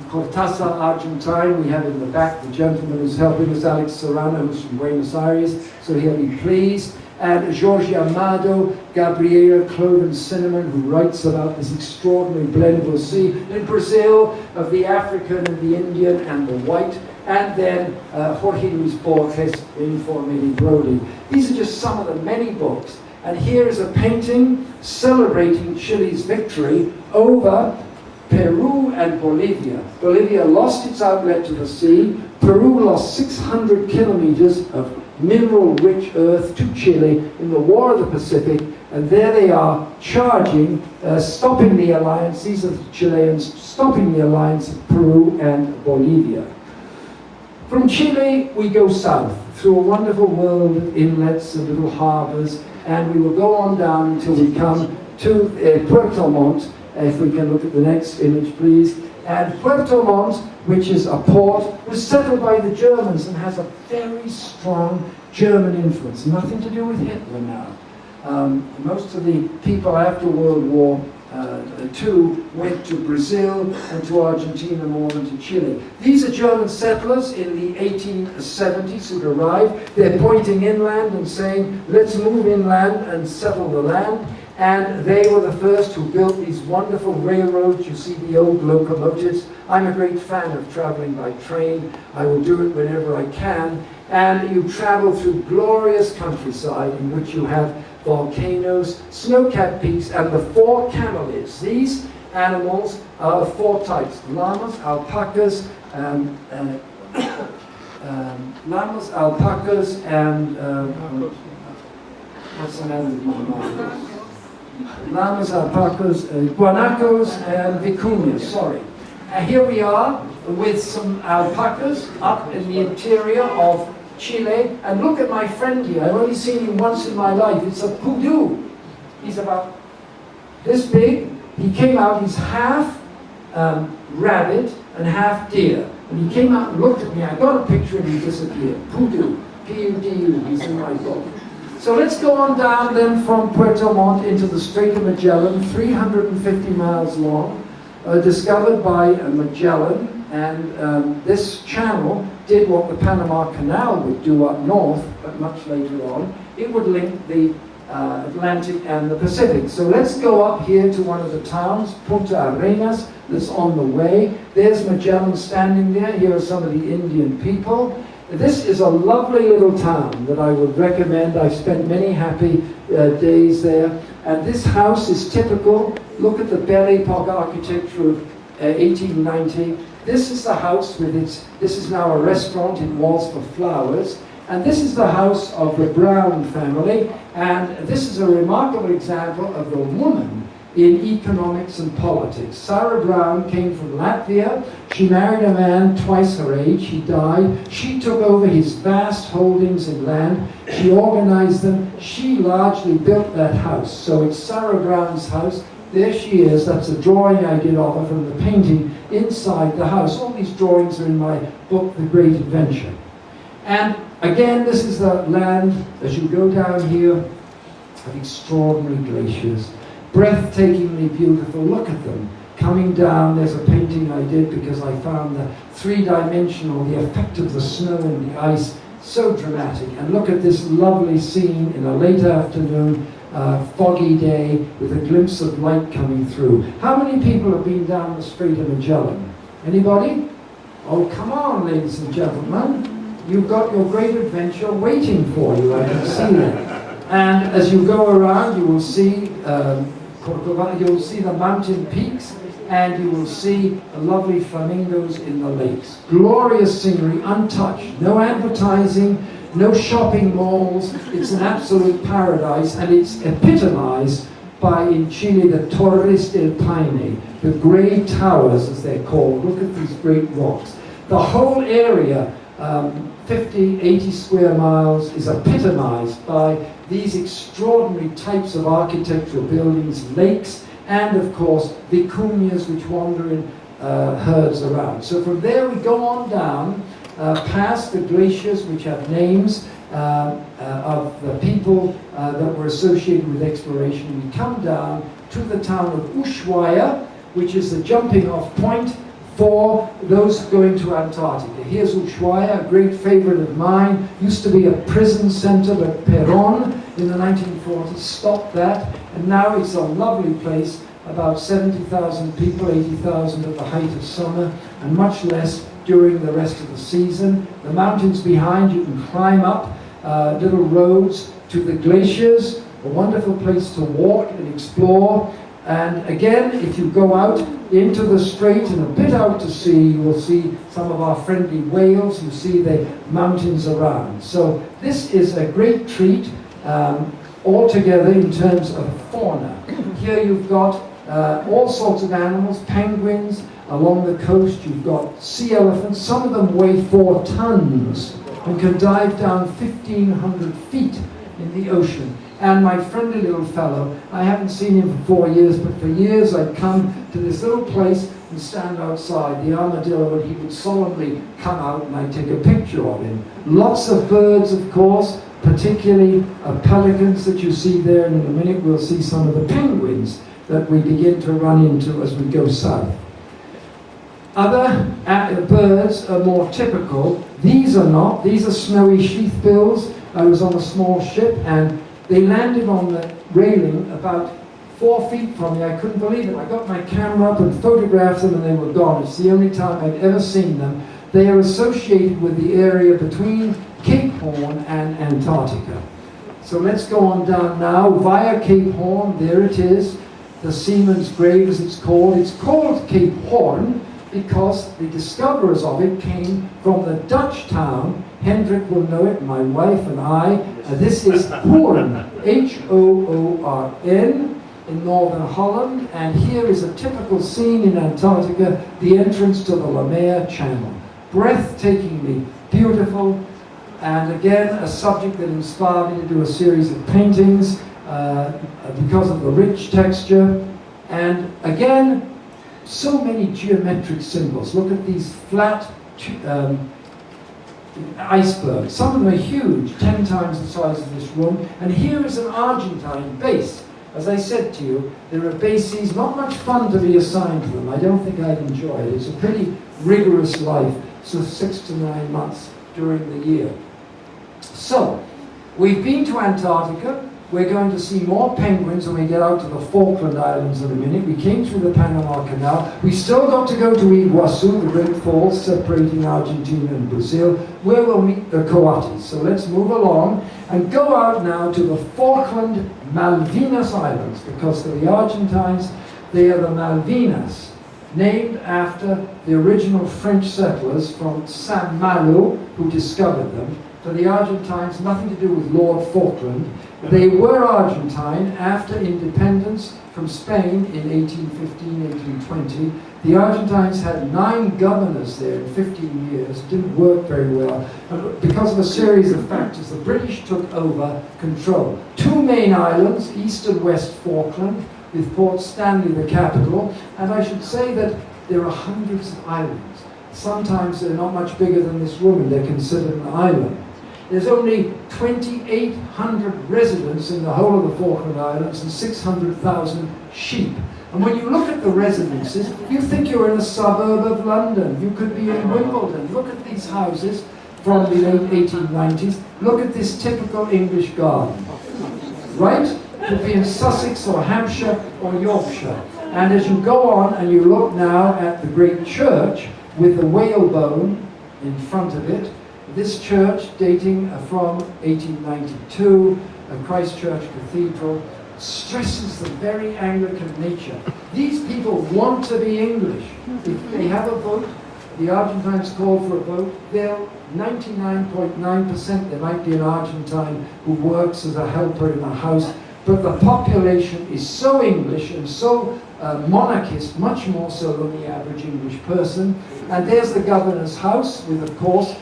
Cortázar, Argentine. We have in the back the gentleman who's helping us, Alex Serrano, who's from Buenos Aires, so he'll be pleased. And Jorge Amado, Gabriela Cloven Cinnamon, who writes about this extraordinary blend we'll see in Brazil of the African and the Indian and the white. And then Jorge Luis Borges, Informity Brody. These are just some of the many books. And here is a painting celebrating Chile's victory over Peru and Bolivia. Bolivia lost its outlet to the sea. Peru lost 600 kilometers of mineral-rich earth to Chile in the War of the Pacific, and there they are charging, stopping the alliance. These are the Chileans stopping the alliance of Peru and Bolivia. From Chile, we go south through a wonderful world of inlets and little harbors, and we will go on down until we come to Puerto Montt. If we can look at the next image, please. And Puerto Montt, which is a port, was settled by the Germans and has a very strong German influence. Nothing to do with Hitler now. Most of the people after World War II went to Brazil and to Argentina more than to Chile. These are German settlers in the 1870s who'd arrived. They're pointing inland and saying, let's move inland and settle the land. And they were the first who built these wonderful railroads. You see the old locomotives. I'm a great fan of traveling by train. I will do it whenever I can. And you travel through glorious countryside in which you have volcanoes, snow-capped peaks, and the 4 camelids. These animals are of 4 types: llamas, alpacas, what's the name of them? Llamas, alpacas, guanacos, and vicuñas, sorry. And here we are with some alpacas up in the interior of Chile. And look at my friend here. I've only seen him once in my life. It's a poodoo. He's about this big. He came out, he's half rabbit and half deer. And he came out and looked at me. I got a picture and he disappeared. Poodoo. P-U-D-U. He's in my book. So let's go on down then from Puerto Montt into the Strait of Magellan, 350 miles long, discovered by Magellan, and this channel did what the Panama Canal would do up north, but much later on. It would link the Atlantic and the Pacific. So let's go up here to one of the towns, Punta Arenas, that's on the way. There's Magellan standing there. Here are some of the Indian people. This is a lovely little town that I would recommend. I've spent many happy days there. And this house is typical. Look at the Belle Epoque architecture of 1890. This is the house with this is now a restaurant. It was for flowers. And this is the house of the Brown family. And this is a remarkable example of the woman in economics and politics. Sarah Brown came from Latvia. She married a man twice her age. He died. She took over his vast holdings in land. She organized them. She largely built that house. So it's Sarah Brown's house there she is. That's a drawing I did of her from the painting inside the house. All these drawings are in my book, The Great Adventure. And again, this is the land, as you go down here, of extraordinary glaciers. Breathtakingly beautiful. Look at them. Coming down, there's a painting I did because I found the three-dimensional, the effect of the snow and the ice, so dramatic. And look at this lovely scene in a late afternoon, foggy day with a glimpse of light coming through. How many people have been down the Strait of Magellan? Anybody? Oh, come on, ladies and gentlemen. You've got your great adventure waiting for you, I can see that. And as you go around, you will see you'll see the mountain peaks, and you will see the lovely flamingos in the lakes. Glorious scenery, untouched. No advertising, no shopping malls. It's an absolute paradise, and it's epitomized by, in Chile, the Torres del Paine, the grey towers, as they're called. Look at these great rocks. The whole area, 50, 80 square miles, is epitomized by these extraordinary types of architectural buildings, lakes, and of course vicuñas which wander in herds around. So from there we go on down, past the glaciers which have names of the people that were associated with exploration. We come down to the town of Ushuaia, which is the jumping off point for those going to Antarctica. Here's Ushuaia, a great favorite of mine. Used to be a prison center, but Perón in the 1940s stopped that, and now it's a lovely place, about 70,000 people, 80,000 at the height of summer, and much less during the rest of the season. The mountains behind, you can climb up little roads to the glaciers, a wonderful place to walk and explore. And again, if you go out into the strait and a bit out to sea, you will see some of our friendly whales. You see the mountains around. So this is a great treat altogether in terms of fauna. Here you've got all sorts of animals, penguins. Along the coast you've got sea elephants. Some of them weigh 4 tons and can dive down 1,500 feet in the ocean. And my friendly little fellow, I haven't seen him for 4 years, but for years I'd come to this little place and stand outside, the armadillo, and he would solemnly come out and I'd take a picture of him. Lots of birds, of course, particularly pelicans that you see there, and in a minute we'll see some of the penguins that we begin to run into as we go south. Other birds are more typical. These are not. These are snowy sheathbills. I was on a small ship and they landed on the railing about 4 feet from me. I couldn't believe it. I got my camera up and photographed them and they were gone. It's the only time I'd ever seen them. They are associated with the area between Cape Horn and Antarctica. So let's go on down now via Cape Horn. There it is, the Seaman's Grave as it's called. It's called Cape Horn because the discoverers of it came from the Dutch town. Hendrik will know it, my wife and I. This is Hoorn, H-O-O-R-N, in northern Holland. And here is a typical scene in Antarctica, the entrance to the Lemare Channel. Breathtakingly beautiful, and again, a subject that inspired me to do a series of paintings because of the rich texture. And again, so many geometric symbols. Look at these flat icebergs. Some of them are huge, 10 times the size of this room. And here is an Argentine base. As I said to you, there are bases, not much fun to be assigned to them. I don't think I'd enjoy it. It's a pretty rigorous life, so 6 to 9 months during the year. So, we've been to Antarctica. We're going to see more penguins when we get out to the Falkland Islands in a minute. We came through the Panama Canal. We still got to go to Iguazu, the great falls separating Argentina and Brazil, where we'll meet the coatis. So let's move along and go out now to the Falkland Malvinas Islands, because for the Argentines, they are the Malvinas, named after the original French settlers from Saint Malo who discovered them. For the Argentines, nothing to do with Lord Falkland. They were Argentine after independence from Spain in 1815, 1820. The Argentines had 9 governors there in 15 years. It didn't work very well. And because of a series of factors, the British took over control. 2 main islands, East and West Falkland, with Port Stanley the capital. And I should say that there are hundreds of islands. Sometimes they're not much bigger than this room and they're considered an island. There's only 2,800 residents in the whole of the Falkland Islands and 600,000 sheep. And when you look at the residences, you think you're in a suburb of London. You could be in Wimbledon. Look at these houses from the late 1890s. Look at this typical English garden. Right? Could be in Sussex or Hampshire or Yorkshire. And as you go on and you look now at the great church with the whalebone in front of it, this church dating from 1892, Christchurch Cathedral, stresses the very Anglican nature. These people want to be English. If they have a vote, the Argentines call for a vote, they'll 99.9%, there might be an Argentine who works as a helper in a house, but the population is so English and so monarchist, much more so than the average English person. And there's the governor's house with, of course,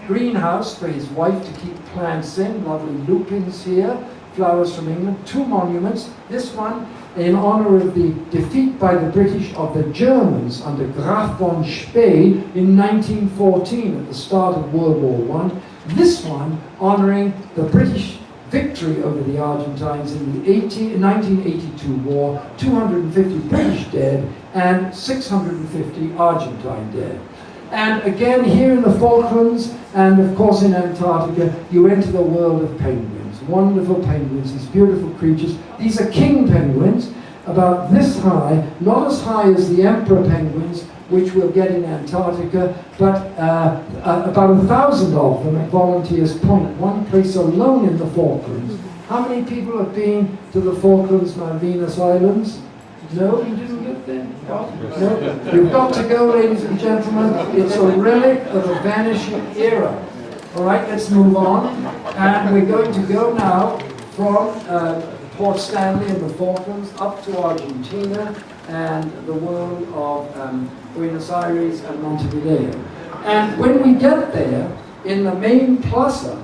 greenhouse for his wife to keep plants in, lovely lupins here, flowers from England, 2 monuments. This one in honor of the defeat by the British of the Germans under Graf von Spee in 1914 at the start of World War I. This one honoring the British victory over the Argentines in the 1982 war, 250 British dead and 650 Argentine dead. And again, here in the Falklands and of course in Antarctica, you enter the world of penguins. Wonderful penguins, these beautiful creatures. These are king penguins, about this high, not as high as the emperor penguins, which we'll get in Antarctica, but about 1,000 of them at Volunteers Point, one place alone in the Falklands. How many people have been to the Falklands, Malvinas Islands? No, you didn't get there? No? You've got to go, ladies and gentlemen. It's a relic of a vanishing era. All right, let's move on. And we're going to go now from Port Stanley and the Falklands up to Argentina and the world of Buenos Aires and Montevideo. And when we get there, in the main plaza,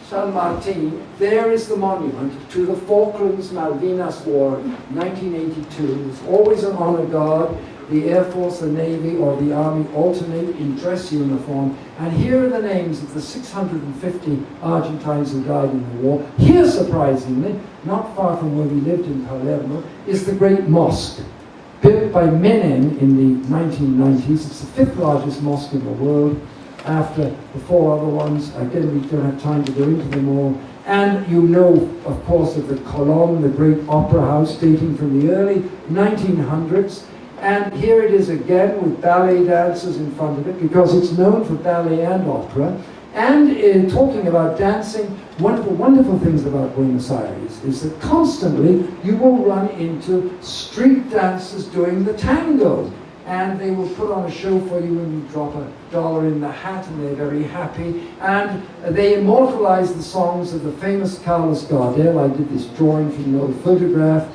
San Martin, there is the monument to the Falklands Malvinas War, 1982. It's always an honor guard. The Air Force, the Navy, or the Army alternate in dress uniform. And here are the names of the 650 Argentines who died in the war. Here, surprisingly, not far from where we lived in Palermo, is the Great Mosque, built by Menem in the 1990s. It's the 5th largest mosque in the world, after the 4 other ones. Again, we don't have time to go into them all. And you know, of course, of the Colón, the great opera house dating from the early 1900s. And here it is again with ballet dancers in front of it, because it's known for ballet and opera. And in talking about dancing, one of the wonderful things about Buenos Aires is that constantly you will run into street dancers doing the tango. And they will put on a show for you when you drop $1 in the hat, and they're very happy. And they immortalize the songs of the famous Carlos Gardel. I did this drawing from an old photograph.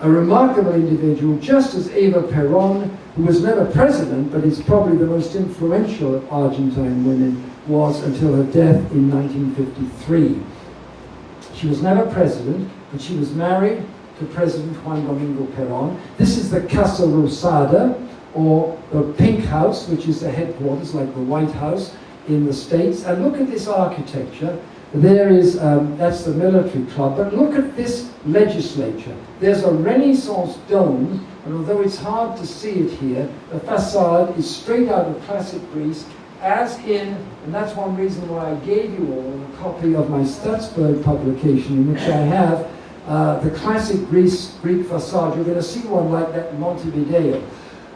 A remarkable individual, just as Eva Perón, who was never president, but is probably the most influential of Argentine women, was until her death in 1953. She was never president, but she was married to President Juan Domingo Perón. This is the Casa Rosada, or the Pink House, which is the headquarters, like the White House in the States. And look at this architecture. There is, that's the military club, but look at this legislature. There's a Renaissance dome, and although it's hard to see it here, the facade is straight out of classic Greece, as in, and that's one reason why I gave you all a copy of my Stutzberg publication, in which I have the classic Greek facade. You're going to see one like that in Montevideo.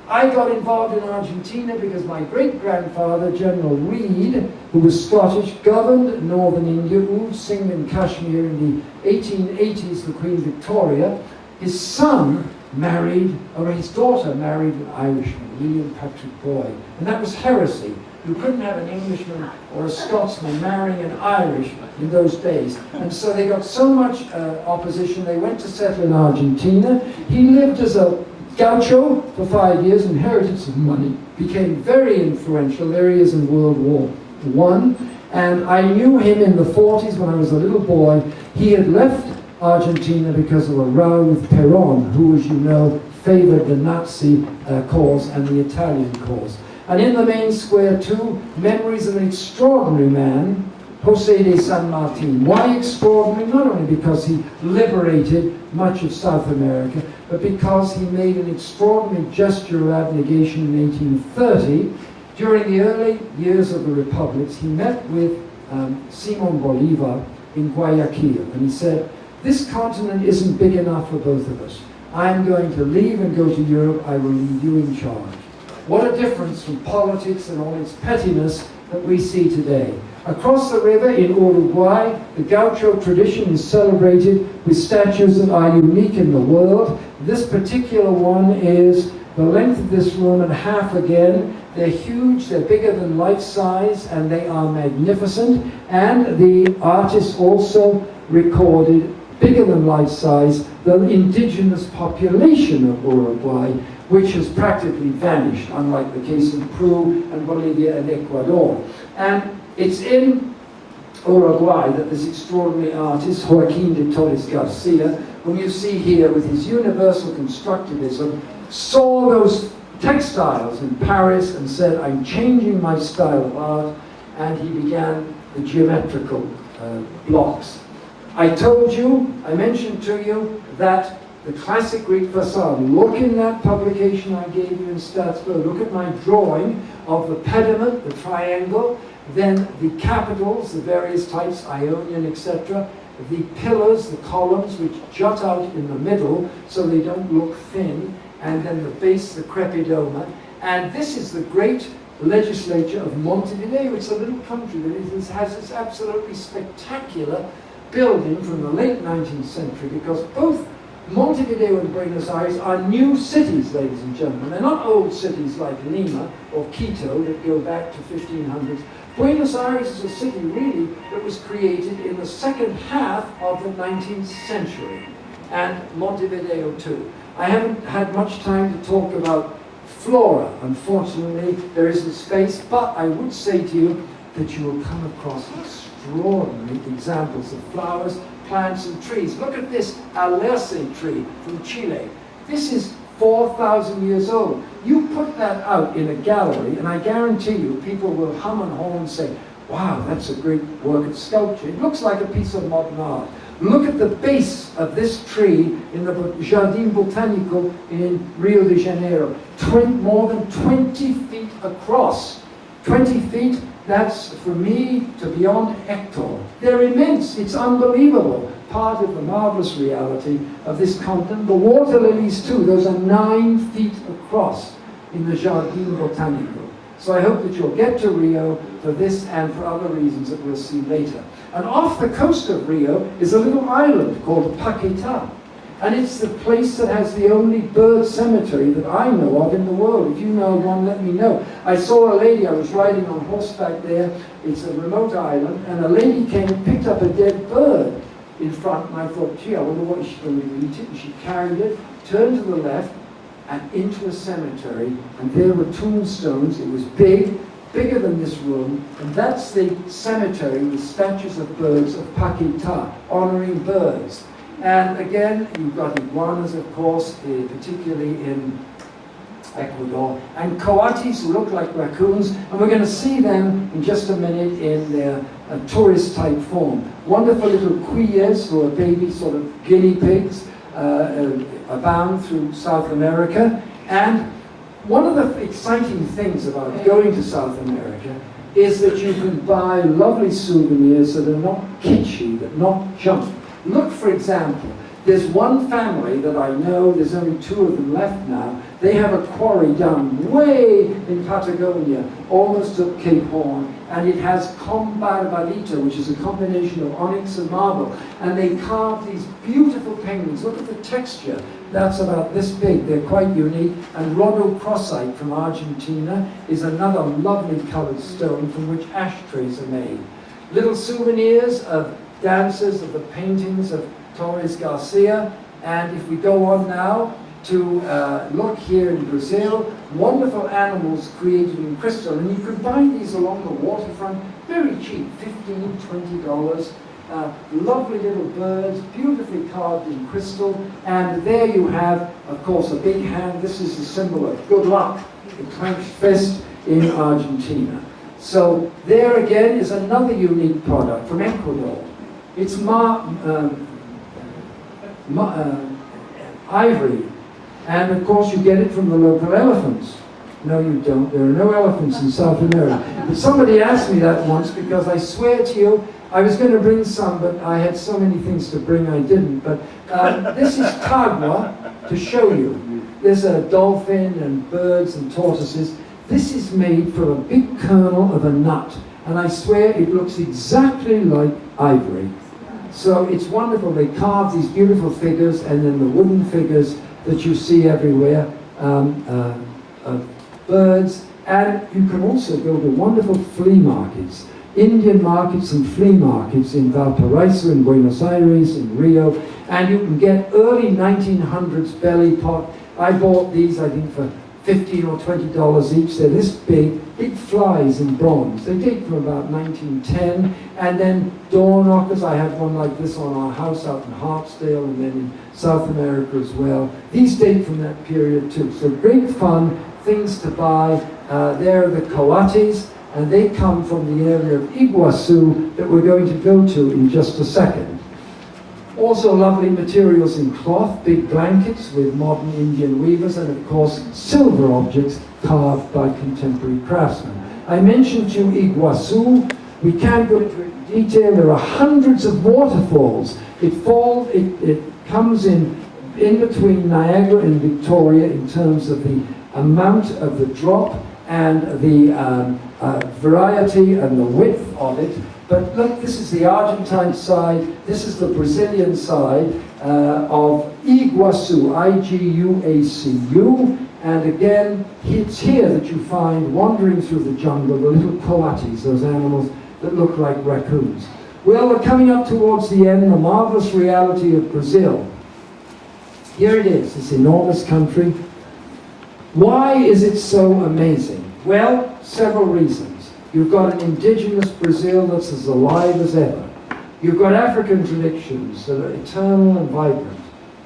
I got involved in Argentina because my great-grandfather, General Reid, who was Scottish, governed northern India, Singh and Kashmir in the 1880s for Queen Victoria. His son married, or his daughter married an Irishman, William Patrick Boyd. And that was heresy. You couldn't have an Englishman or a Scotsman marrying an Irish in those days. And so they got so much opposition, they went to settle in Argentina. He lived as a gaucho for 5 years, inherited some money, became very influential. There he is in World War I. And I knew him in the 40s when I was a little boy. He had left Argentina because of a row with Perón, who, as you know, favored the Nazi cause and the Italian cause. And in the main square, too, memories of an extraordinary man, José de San Martin. Why extraordinary? Not only because he liberated much of South America, but because he made an extraordinary gesture of abnegation in 1830. During the early years of the republics, he met with Simón Bolívar in Guayaquil, and he said, "This continent isn't big enough for both of us. I'm going to leave and go to Europe. I will leave you in charge." What a difference from politics and all its pettiness that we see today. Across the river in Uruguay, the gaucho tradition is celebrated with statues that are unique in the world. This particular one is the length of this room and half again. They're huge, they're bigger than life size, and they are magnificent. And the artist also recorded, bigger than life size, the indigenous population of Uruguay, which has practically vanished, unlike the case in Peru and Bolivia and Ecuador. And it's in Uruguay that this extraordinary artist, Joaquín de Torres Garcia, whom you see here with his universal constructivism, saw those textiles in Paris and said, "I'm changing my style of art," and he began the geometrical blocks. I told you, I mentioned to you, that the classic Greek facade, look in that publication I gave you in Strasbourg, look at my drawing of the pediment, the triangle, then the capitals, the various types, Ionian, etc., the pillars, the columns, which jut out in the middle so they don't look thin, and then the base, the crepidoma. And this is the great legislature of Montevideo. It's a little country that has this absolutely spectacular building from the late 19th century, because both Montevideo and Buenos Aires are new cities, ladies and gentlemen. They're not old cities like Lima or Quito that go back to 1500s. Buenos Aires is a city, really, that was created in the second half of the 19th century, and Montevideo too. I haven't had much time to talk about flora. Unfortunately, there isn't space, but I would say to you that you will come across extraordinary examples of flowers, plants and trees. Look at this alerce tree from Chile. This is 4,000 years old. You put that out in a gallery, and I guarantee you people will hum and haw and say, "Wow, that's a great work of sculpture. It looks like a piece of modern art." Look at the base of this tree in the Jardim Botanico in Rio de Janeiro. More than 20 feet across. 20 feet, that's, for me, to beyond Hector. They're immense. It's unbelievable. Part of the marvelous reality of this continent. The water lilies, too. Those are 9 feet across in the Jardim Botanico. So I hope that you'll get to Rio for this and for other reasons that we'll see later. And off the coast of Rio is a little island called Paquetá. And it's the place that has the only bird cemetery that I know of in the world. If you know one, let me know. I saw a lady, I was riding on horseback there, it's a remote island, and a lady came and picked up a dead bird in front, and I thought, gee, I wonder what she's going to eat it. And she carried it, turned to the left, and into a cemetery, and there were tombstones. It was big, bigger than this room, and that's the cemetery with statues of birds of Paquetá, honoring birds. And again, you've got iguanas, of course, particularly in Ecuador, and coatis who look like raccoons, and we're going to see them in just a minute in their tourist-type form. Wonderful little cuyes, who are baby sort of guinea pigs, abound through South America. And one of the exciting things about going to South America is that you can buy lovely souvenirs that are not kitschy, that are not junk. Look, for example, there's one family that I know, there's only 2 of them left now. They have a quarry down way in Patagonia, almost to Cape Horn, and it has combarbalito, which is a combination of onyx and marble. And they carve these beautiful penguins. Look at the texture. That's about this big. They're quite unique. And rhodochrosite from Argentina is another lovely colored stone from which ashtrays are made. Little souvenirs of dances, of the paintings of Torres Garcia. And if we go on now to look here in Brazil. Wonderful animals created in crystal, and you can buy these along the waterfront, very cheap, $15, $20. Lovely little birds, beautifully carved in crystal, and there you have, of course, a big hand. This is a symbol of good luck, the clenched fist in Argentina. So there again is another unique product from Ecuador. It's ivory, and of course you get it from the local elephants. No, you don't. There are no elephants in South America. But somebody asked me that once, because I swear to you, I was going to bring some, but I had so many things to bring I didn't. But this is tagua, to show you. There's a dolphin and birds and tortoises. This is made from a big kernel of a nut, and I swear it looks exactly like ivory. So it's wonderful. They carve these beautiful figures, and then the wooden figures that you see everywhere, birds, and you can also go to wonderful flea markets, Indian markets and flea markets in Valparaiso, in Buenos Aires, in Rio, and you can get early 1900s belly pot. I bought these, I think, for $15 or $20 each. They're this big flies in bronze. They date from about 1910. And then door knockers. I have one like this on our house out in Hartsdale, and then in South America as well. These date from that period too. So great fun, things to buy. There are the coatis, and they come from the area of Iguazu that we're going to go to in just a second. Also lovely materials in cloth, big blankets with modern Indian weavers, and of course silver objects carved by contemporary craftsmen. I mentioned to you Iguazu. We can't go into detail. There are hundreds of waterfalls. It comes in between Niagara and Victoria in terms of the amount of the drop and the variety and the width of it. But look, this is the Argentine side, this is the Brazilian side of Iguazu, I-G-U-A-C-U, and again, it's here that you find, wandering through the jungle, the little coatis, those animals that look like raccoons. Well, we're coming up towards the end, the marvelous reality of Brazil. Here it is, this enormous country. Why is it so amazing? Well, several reasons. You've got an indigenous Brazil that's as alive as ever. You've got African traditions that are eternal and vibrant.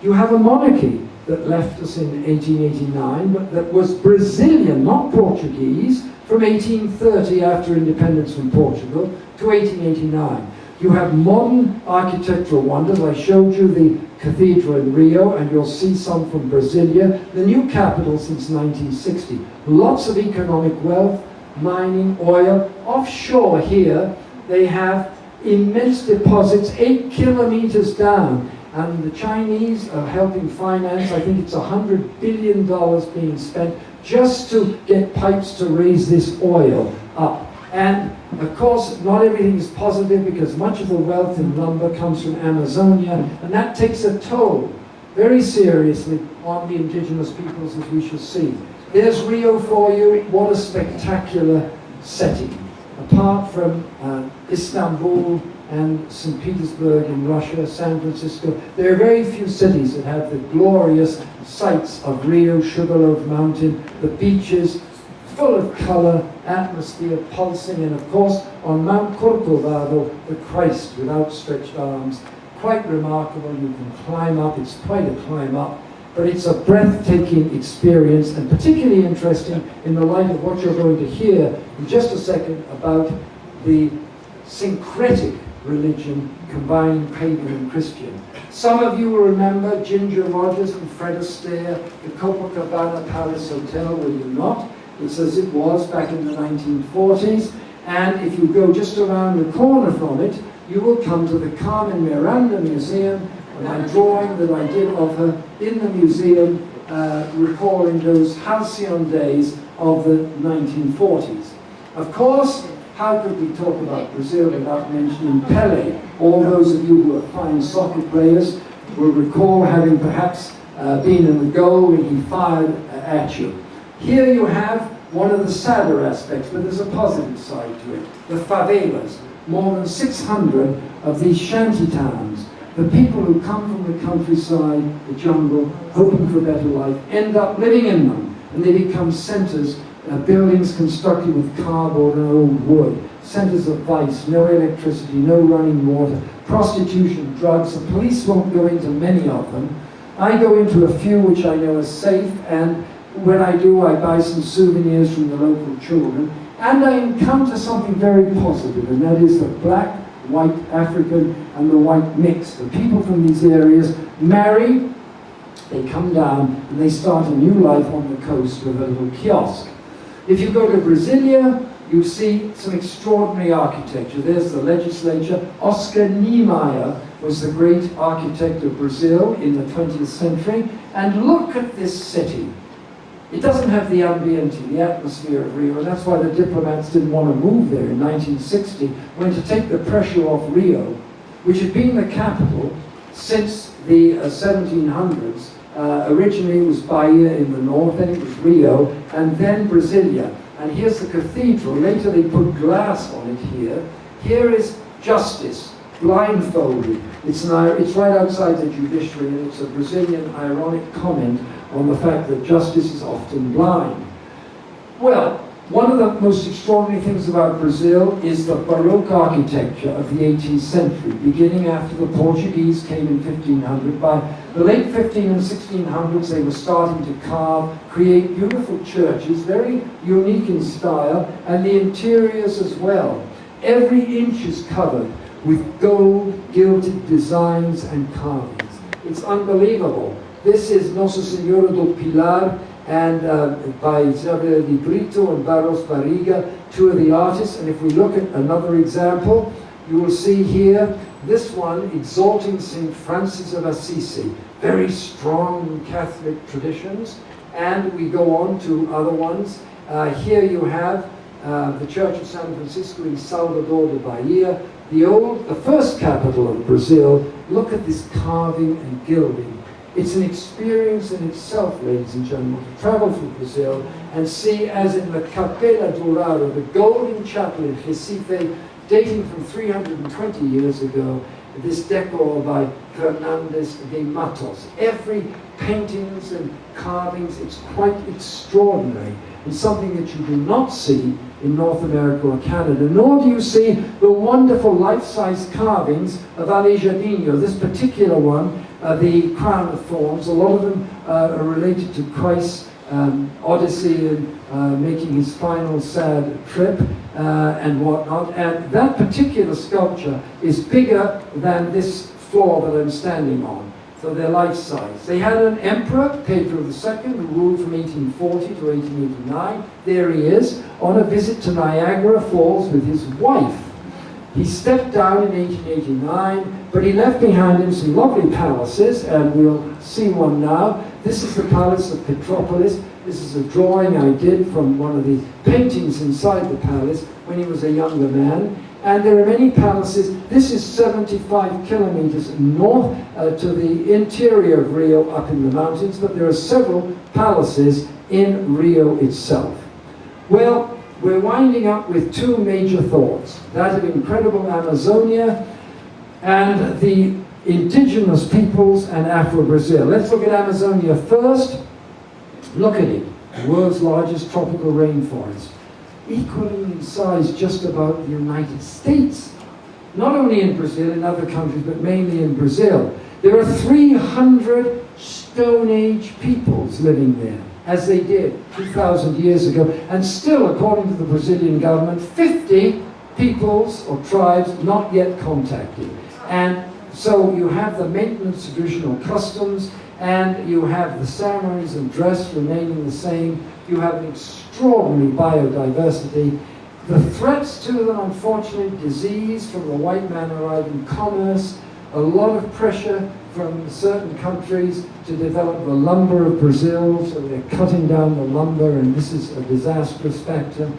You have a monarchy that left us in 1889, but that was Brazilian, not Portuguese, from 1830 after independence from Portugal to 1889. You have modern architectural wonders. I showed you the cathedral in Rio, and you'll see some from Brasilia, the new capital since 1960. Lots of economic wealth, mining, oil. Offshore here, they have immense deposits 8 kilometers down, and the Chinese are helping finance. I think it's $100 billion being spent just to get pipes to raise this oil up. And of course, not everything is positive, because much of the wealth in lumber comes from Amazonia, and that takes a toll very seriously on the indigenous peoples, as we shall see. There's Rio for you. What a spectacular setting. Apart from Istanbul and St. Petersburg in Russia, San Francisco, there are very few cities that have the glorious sights of Rio, Sugarloaf Mountain, the beaches, full of color, atmosphere, pulsing, and of course on Mount Corcovado, the Christ with outstretched arms. Quite remarkable. You can climb up. It's quite a climb up. But it's a breathtaking experience, and particularly interesting in the light of what you're going to hear in just a second about the syncretic religion combining pagan and Christian. Some of you will remember Ginger Rogers and Fred Astaire, the Copacabana Palace Hotel, will you not? It's as it was back in the 1940s, and if you go just around the corner from it, you will come to the Carmen Miranda Museum, my drawing that I did of her in the museum, recalling those halcyon days of the 1940s. Of course, how could we talk about Brazil without mentioning Pelé? All those of you who are fine soccer players will recall having perhaps been in the goal when he fired at you. Here you have one of the sadder aspects, but there's a positive side to it. The favelas, more than 600 of these shanty towns. the people who come from the countryside, the jungle, hoping for a better life, end up living in them, and they become centers, buildings constructed with cardboard and old wood, centers of vice, no electricity, no running water, prostitution, drugs. The police won't go into many of them. I go into a few which I know are safe, and when I do, I buy some souvenirs from the local children, and I encounter something very positive, and that is the black, white African, and the white mix. The people from these areas marry, they come down, and they start a new life on the coast with a little kiosk. If you go to Brasilia, you see some extraordinary architecture. There's the legislature. Oscar Niemeyer was the great architect of Brazil in the 20th century. And look at this city. It doesn't have the ambiente, the atmosphere of Rio, and that's why the diplomats didn't want to move there in 1960, when to take the pressure off Rio, which had been the capital since the 1700s. Originally it was Bahia in the north, then it was Rio, and then Brasilia. And here's the cathedral. Later they put glass on it here. Here is justice, blindfolded. It's right outside the judiciary, and it's a Brazilian ironic comment on the fact that justice is often blind. Well, one of the most extraordinary things about Brazil is the Baroque architecture of the 18th century, beginning after the Portuguese came in 1500. By the late 15 and 1600s, they were starting to carve, create beautiful churches, very unique in style, and the interiors as well. Every inch is covered with gold, gilded designs and carvings. It's unbelievable. This is Nossa Senhora do Pilar, and by Isabel de Brito and Barros Barriga, two of the artists. And if we look at another example, you will see here, this one, exalting St. Francis of Assisi, very strong Catholic traditions. And we go on to other ones. Here you have the Church of San Francisco in Salvador de Bahia, the first capital of Brazil. Look at this carving and gilding. It's an experience in itself, ladies and gentlemen, to travel through Brazil and see, as in the Capela Dourada, the Golden Chapel in Recife, dating from 320 years ago, this decor by Fernandes de Matos. Every paintings and carvings, it's quite extraordinary. It's something that you do not see in North America or Canada, nor do you see the wonderful life-size carvings of Aleijadinho. This particular one, the Crown of Thorns, a lot of them are related to Christ's Odyssey and making his final sad trip and whatnot. And that particular sculpture is bigger than this floor that I'm standing on. So they're life-size. They had an emperor, Pedro II, who ruled from 1840 to 1889. There he is, on a visit to Niagara Falls with his wife. He stepped down in 1889, but he left behind him some lovely palaces, and we'll see one now. This is the Palace of Petropolis. This is a drawing I did from one of the paintings inside the palace when he was a younger man. And there are many palaces. This is 75 kilometers north to the interior of Rio, up in the mountains, but there are several palaces in Rio itself. Well, we're winding up with two major thoughts, that of incredible Amazonia and the indigenous peoples and Afro-Brazil. Let's look at Amazonia first. Look at it, the world's largest tropical rainforest, equaling in size just about the United States. Not only in Brazil, in other countries, but mainly in Brazil. There are 300 Stone Age peoples living there, as they did 2,000 years ago. And still, according to the Brazilian government, 50 peoples or tribes not yet contacted. And so you have the maintenance of traditional customs, and you have the ceremonies and dress remaining the same. You have an extraordinary biodiversity. The threats to them, unfortunately, disease from the white man arriving, commerce, a lot of pressure from certain countries to develop the lumber of Brazil, so they're cutting down the lumber, and this is a disastrous factor.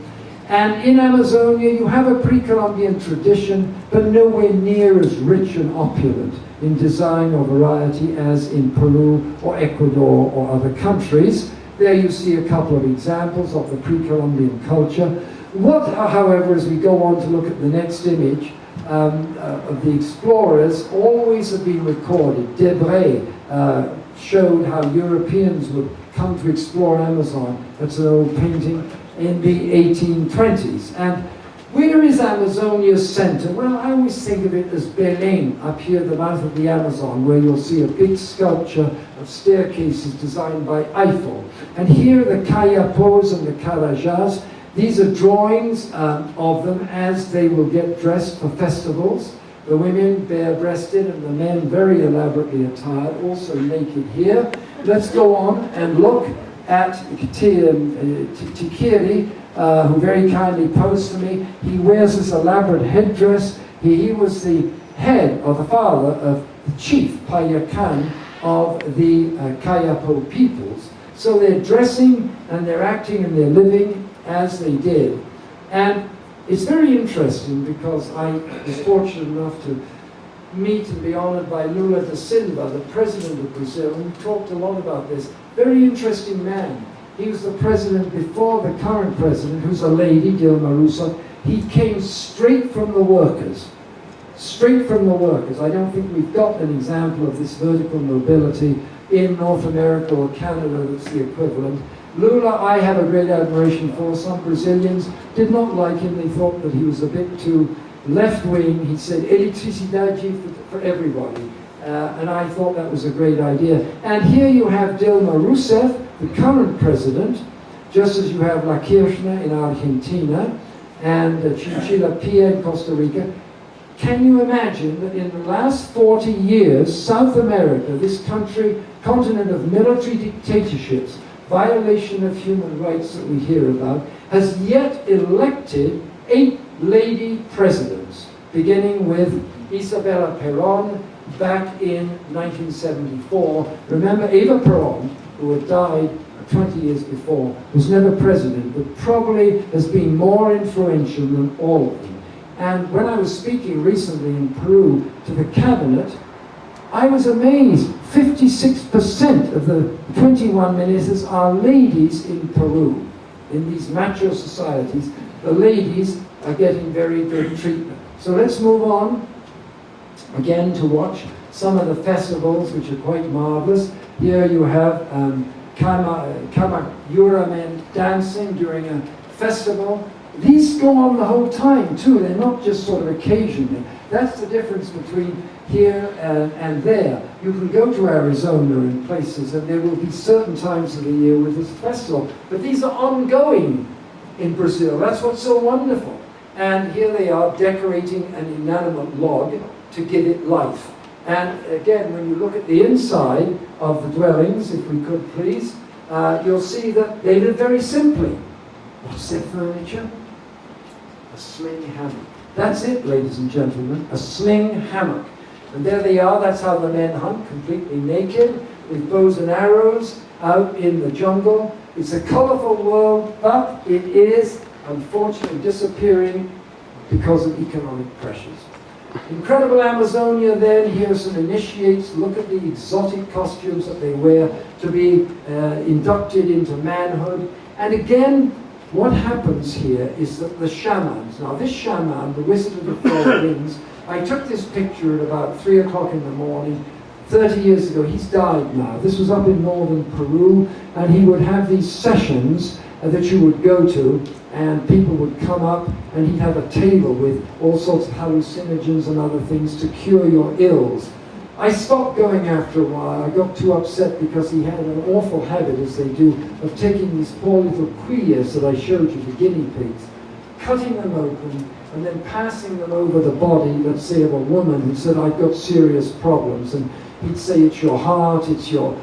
And in Amazonia, you have a pre-Columbian tradition, but nowhere near as rich and opulent in design or variety as in Peru or Ecuador or other countries. There you see a couple of examples of the pre-Columbian culture. What, however, as we go on to look at the next image, of the explorers always have been recorded. Debray showed how Europeans would come to explore Amazon. That's an old painting in the 1820s. And where is Amazonia's center? Well, I always think of it as Belém, up here at the mouth of the Amazon, where you'll see a big sculpture of staircases designed by Eiffel. And here the Kayapos and the Carajás. These are drawings of them as they will get dressed for festivals. The women bare-breasted and the men very elaborately attired, also naked here. Let's go on and look at Tikiri, who very kindly posed for me. He wears this elaborate headdress. He was the head, or the father, of the chief Payakan of the Kayapo peoples. So they're dressing and they're acting and they're living as they did. And it's very interesting because I was fortunate enough to meet and be honored by Lula da Silva, the president of Brazil, and we talked a lot about this. Very interesting man. He was the president before the current president, who's a lady, Dilma Rousseff. He came straight from the workers. Straight from the workers. I don't think we've got an example of this vertical mobility in North America or Canada that's the equivalent. Lula, I have a great admiration for. Some Brazilians did not like him. They thought that he was a bit too left-wing. He said electricidade for everybody. And I thought that was a great idea. And here you have Dilma Rousseff, the current president, just as you have La Kirchner in Argentina and Chinchilla Pia in Costa Rica. Can you imagine that in the last 40 years, South America, this country, continent of military dictatorships, violation of human rights that we hear about, has yet elected 8 lady presidents, beginning with Isabella Perón back in 1974. Remember, Eva Perón, who had died 20 years before, was never president, but probably has been more influential than all of them. And when I was speaking recently in Peru to the cabinet, I was amazed. 56% of the 21 ministers are ladies in Peru. In these macho societies, the ladies are getting very good treatment. So let's move on again to watch some of the festivals, which are quite marvelous. Here you have Kamakura men dancing during a festival. These go on the whole time too. They're not just sort of occasionally. That's the difference between here and there. You can go to Arizona and places, and there will be certain times of the year with this festival. But these are ongoing in Brazil. That's what's so wonderful. And here they are decorating an inanimate log to give it life. And again, when you look at the inside of the dwellings, if we could please, you'll see that they live very simply. What's their furniture? A sling hammock. That's it, ladies and gentlemen, a sling hammock. And there they are, that's how the men hunt, completely naked, with bows and arrows, out in the jungle. It's a colorful world, but it is unfortunately disappearing because of economic pressures. Incredible Amazonia then, here are some initiates. Look at the exotic costumes that they wear to be inducted into manhood. And again, what happens here is that the shamans, now this shaman, the wizard of the four winds, I took this picture at about 3 o'clock in the morning, 30 years ago. He's died now. This was up in northern Peru, and he would have these sessions that you would go to, and people would come up, and he'd have a table with all sorts of hallucinogens and other things to cure your ills. I stopped going after a while. I got too upset because he had an awful habit, as they do, of taking these poor little quillas that I showed you, the guinea pigs, cutting them open, and then passing them over the body, let's say, of a woman who said, I've got serious problems. And he'd say, it's your heart, it's your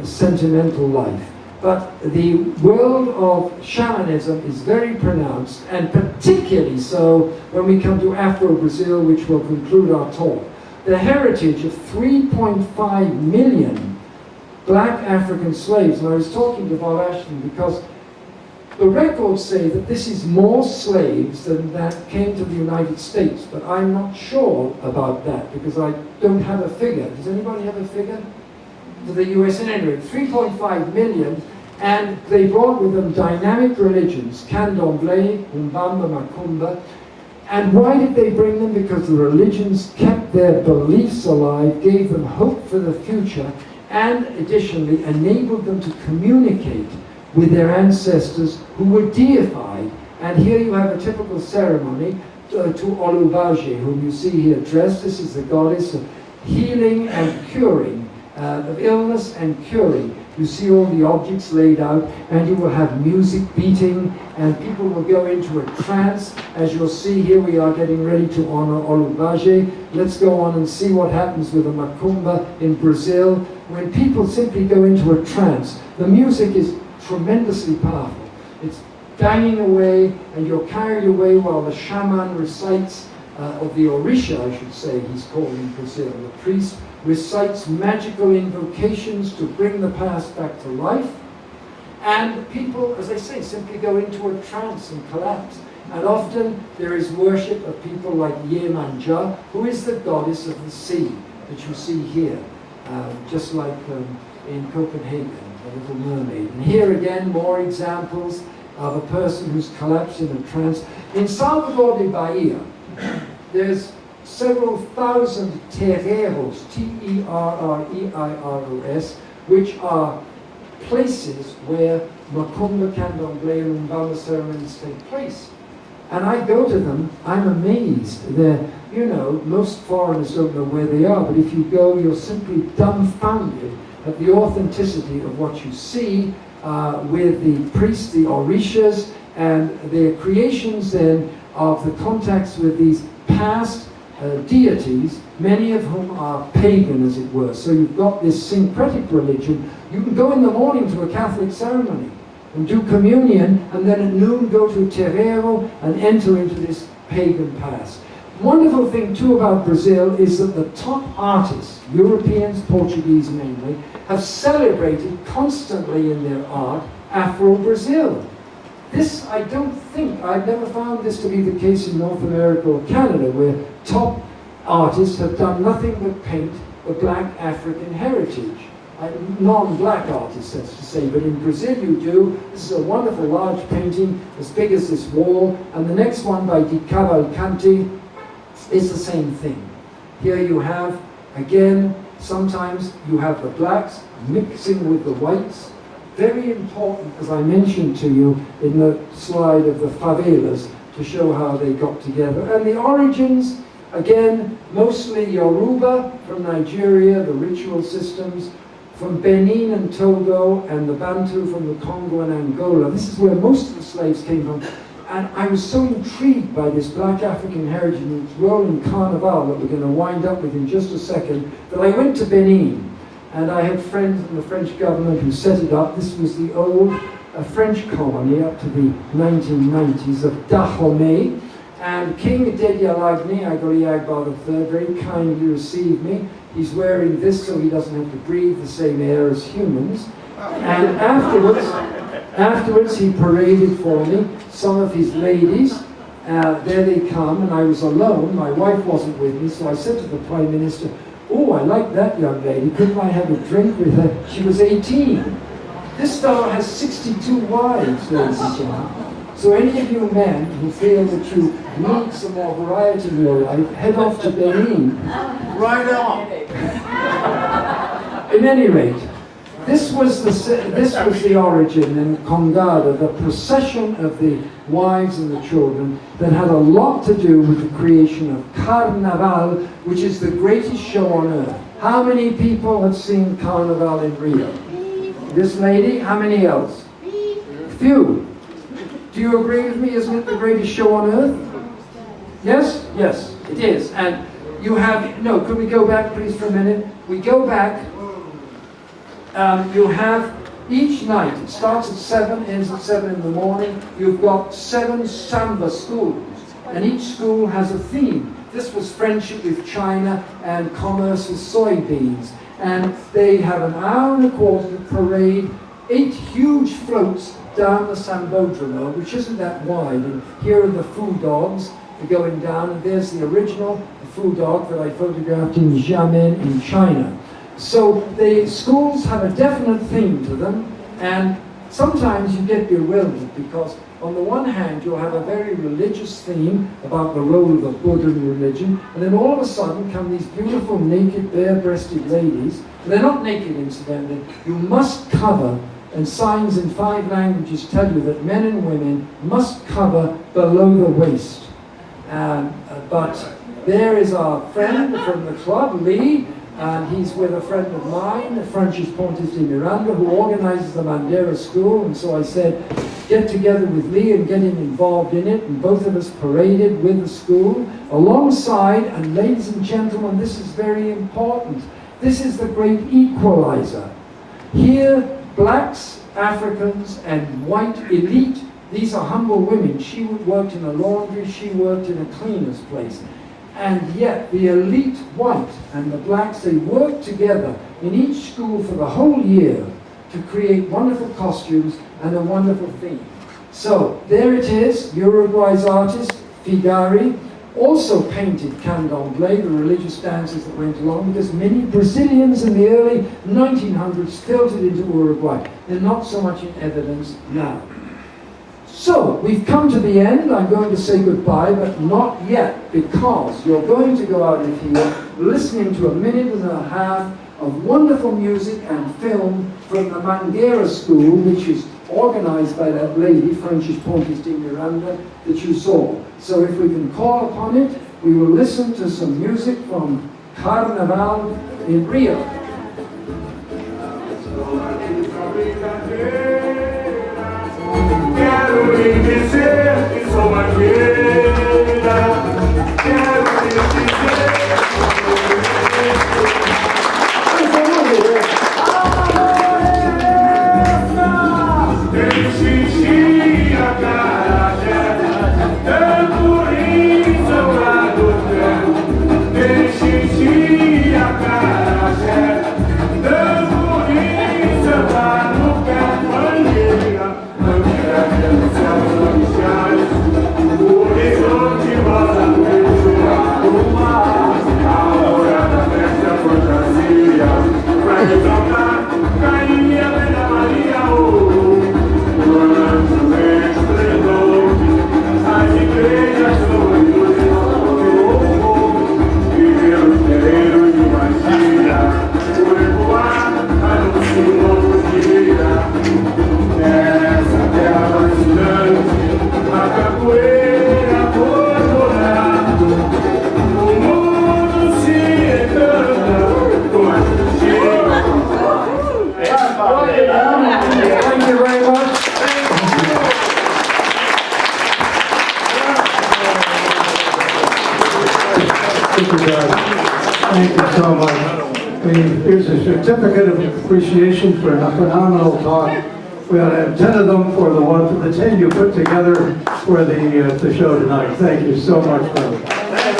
sentimental life. But the world of shamanism is very pronounced, and particularly so when we come to Afro-Brazil, which will conclude our talk. The heritage of 3.5 million black African slaves. And I was talking to Bob Ashton because the records say that this is more slaves than that came to the United States, but I'm not sure about that because I don't have a figure. Does anybody have a figure? To the US and anyway, 3.5 million, and they brought with them dynamic religions, Candomblé, Umbanda, Macumba. And why did they bring them? Because the religions kept their beliefs alive, gave them hope for the future, and additionally enabled them to communicate with their ancestors who were deified. And here you have a typical ceremony to Olubaje, whom you see here dressed. This is the goddess of healing and curing, of illness and curing. You see all the objects laid out, and you will have music beating, and people will go into a trance. As you'll see here, we are getting ready to honor Olubaje. Let's go on and see what happens with the macumba in Brazil. When people simply go into a trance, the music is tremendously powerful. It's banging away, and you're carried away while the shaman recites, of the Orisha, I should say, he's called in Brazil. The priest recites magical invocations to bring the past back to life. And people, as I say, simply go into a trance and collapse. And often there is worship of people like Yemanja, who is the goddess of the sea, that you see here, just like in Copenhagen, the Little Mermaid. And here again, more examples of a person who's collapsed in a trance. In Salvador de Bahia, there's several thousand terreiros, T-E-R-R-E-I-R-O-S, which are places where macumba, candomblé, and umbanda ceremonies take place. And I go to them, I'm amazed. They're, you know, most foreigners don't know where they are, but if you go, you're simply dumbfounded at the authenticity of what you see with the priests, the orishas, and their creations then of the contacts with these past deities, many of whom are pagan, as it were. So you've got this syncretic religion. You can go in the morning to a Catholic ceremony and do communion, and then at noon go to a terreiro and enter into this pagan past. Wonderful thing too about Brazil is that the top artists, Europeans, Portuguese mainly, have celebrated constantly in their art Afro-Brazil. This, I don't think, I've never found this to be the case in North America or Canada, where top artists have done nothing but paint the black African heritage. Non-black artists, that's to say, but in Brazil you do. This is a wonderful large painting, as big as this wall, and the next one by Di Cavalcanti is the same thing. Here you have, again, sometimes you have the blacks mixing with the whites. Very important, as I mentioned to you in the slide of the favelas, to show how they got together. And the origins, again, mostly Yoruba from Nigeria, the ritual systems, from Benin and Togo, and the Bantu from the Congo and Angola. This is where most of the slaves came from. And I was so intrigued by this black African heritage and its role in Carnival that we're going to wind up with in just a second, that I went to Benin. And I had friends in the French government who set it up. This was the old French colony up to the 1990s of Dahomey. And King Dedialagni Agoriagba III very kindly received me. He's wearing this so he doesn't have to breathe the same air as humans. And afterwards he paraded for me some of his ladies. There they come, and I was alone. My wife wasn't with me, so I said to the Prime Minister, "Oh, I like that young lady. Couldn't I have a drink with her?" She was 18. This fellow has 62 wives, ladies and gentlemen. So any of you men who feel that you need some more variety in your life, head off to Benin. Right on. In any rate, this was the origin in Congada, the procession of the wives and the children, that had a lot to do with the creation of Carnaval, which is the greatest show on earth. How many people have seen Carnival in Rio? This lady? How many else? Few. Do you agree with me? Isn't it the greatest show on earth? Yes? Yes, it is. And you have, no, could we go back please for a minute? We go back. You have each night, it starts at 7, ends at 7 in the morning. You've got 7 samba schools, and each school has a theme. This was friendship with China and commerce with soybeans. And they have an hour and a quarter to parade 8 huge floats down the Sambodromo, which isn't that wide. And here are the foo dogs going down, and there's the original foo dog that I photographed in Xiamen in China. So the schools have a definite theme to them, and sometimes you get bewildered because on the one hand you'll have a very religious theme about the role of the Buddha in religion, and then all of a sudden come these beautiful naked bare-breasted ladies. They're not naked incidentally, you must cover, and signs in 5 languages tell you that men and women must cover below the waist. But there is our friend from the club, Lee, and he's with a friend of mine, Francis Pontes de Miranda, who organizes the Mandera School, and so I said, get together with Lee and get him involved in it, and both of us paraded with the school, alongside, and ladies and gentlemen, this is very important, this is the great equalizer. Here, blacks, Africans, and white elite, these are humble women. She worked in a laundry, she worked in a cleaner's place. And yet the elite white and the blacks, they work together in each school for the whole year to create wonderful costumes and a wonderful theme. So there it is, Uruguay's artist, Figari, also painted candomblé, the religious dances that went along, because many Brazilians in the early 1900s filtered into Uruguay. They're not so much in evidence now. So, we've come to the end. I'm going to say goodbye, but not yet, because you're going to go out of here listening to 1.5 minutes of wonderful music and film from the Mangueira School, which is organized by that lady, Francis Pontes de Miranda, that you saw. So if we can call upon it, we will listen to some music from Carnaval in Rio. Quero lhe dizer que sou mangueira. Quero lhe dizer que sou mangueira. Tem xixi a carajé, tamborim sobrado tempo. Tem xixi a carajé, tamborim sobrado tempo. Mangueira. O horizonte rosa no mar, a morada preste a fantasia, pra exaltar Rainha Bela Maria, o anjo esplendor, as igrejas sorrindo e pelos terreiros de magia, o revoar anuncia um novo dia. Nessa terra vacilante, a capoeira borbolhar, o mundo se encanta com a justiça. Thank you very much. Thank you, guys. Thank you so much. Here's a certificate of appreciation for a phenomenal talk. We ought to have 10 of them for the 10 you put together for the show tonight. Thank you so much, brother. We have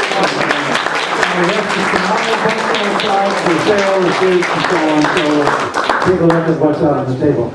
some phenomenal books on the side for sale, receipts, and so on. So take a look at what's out on the table.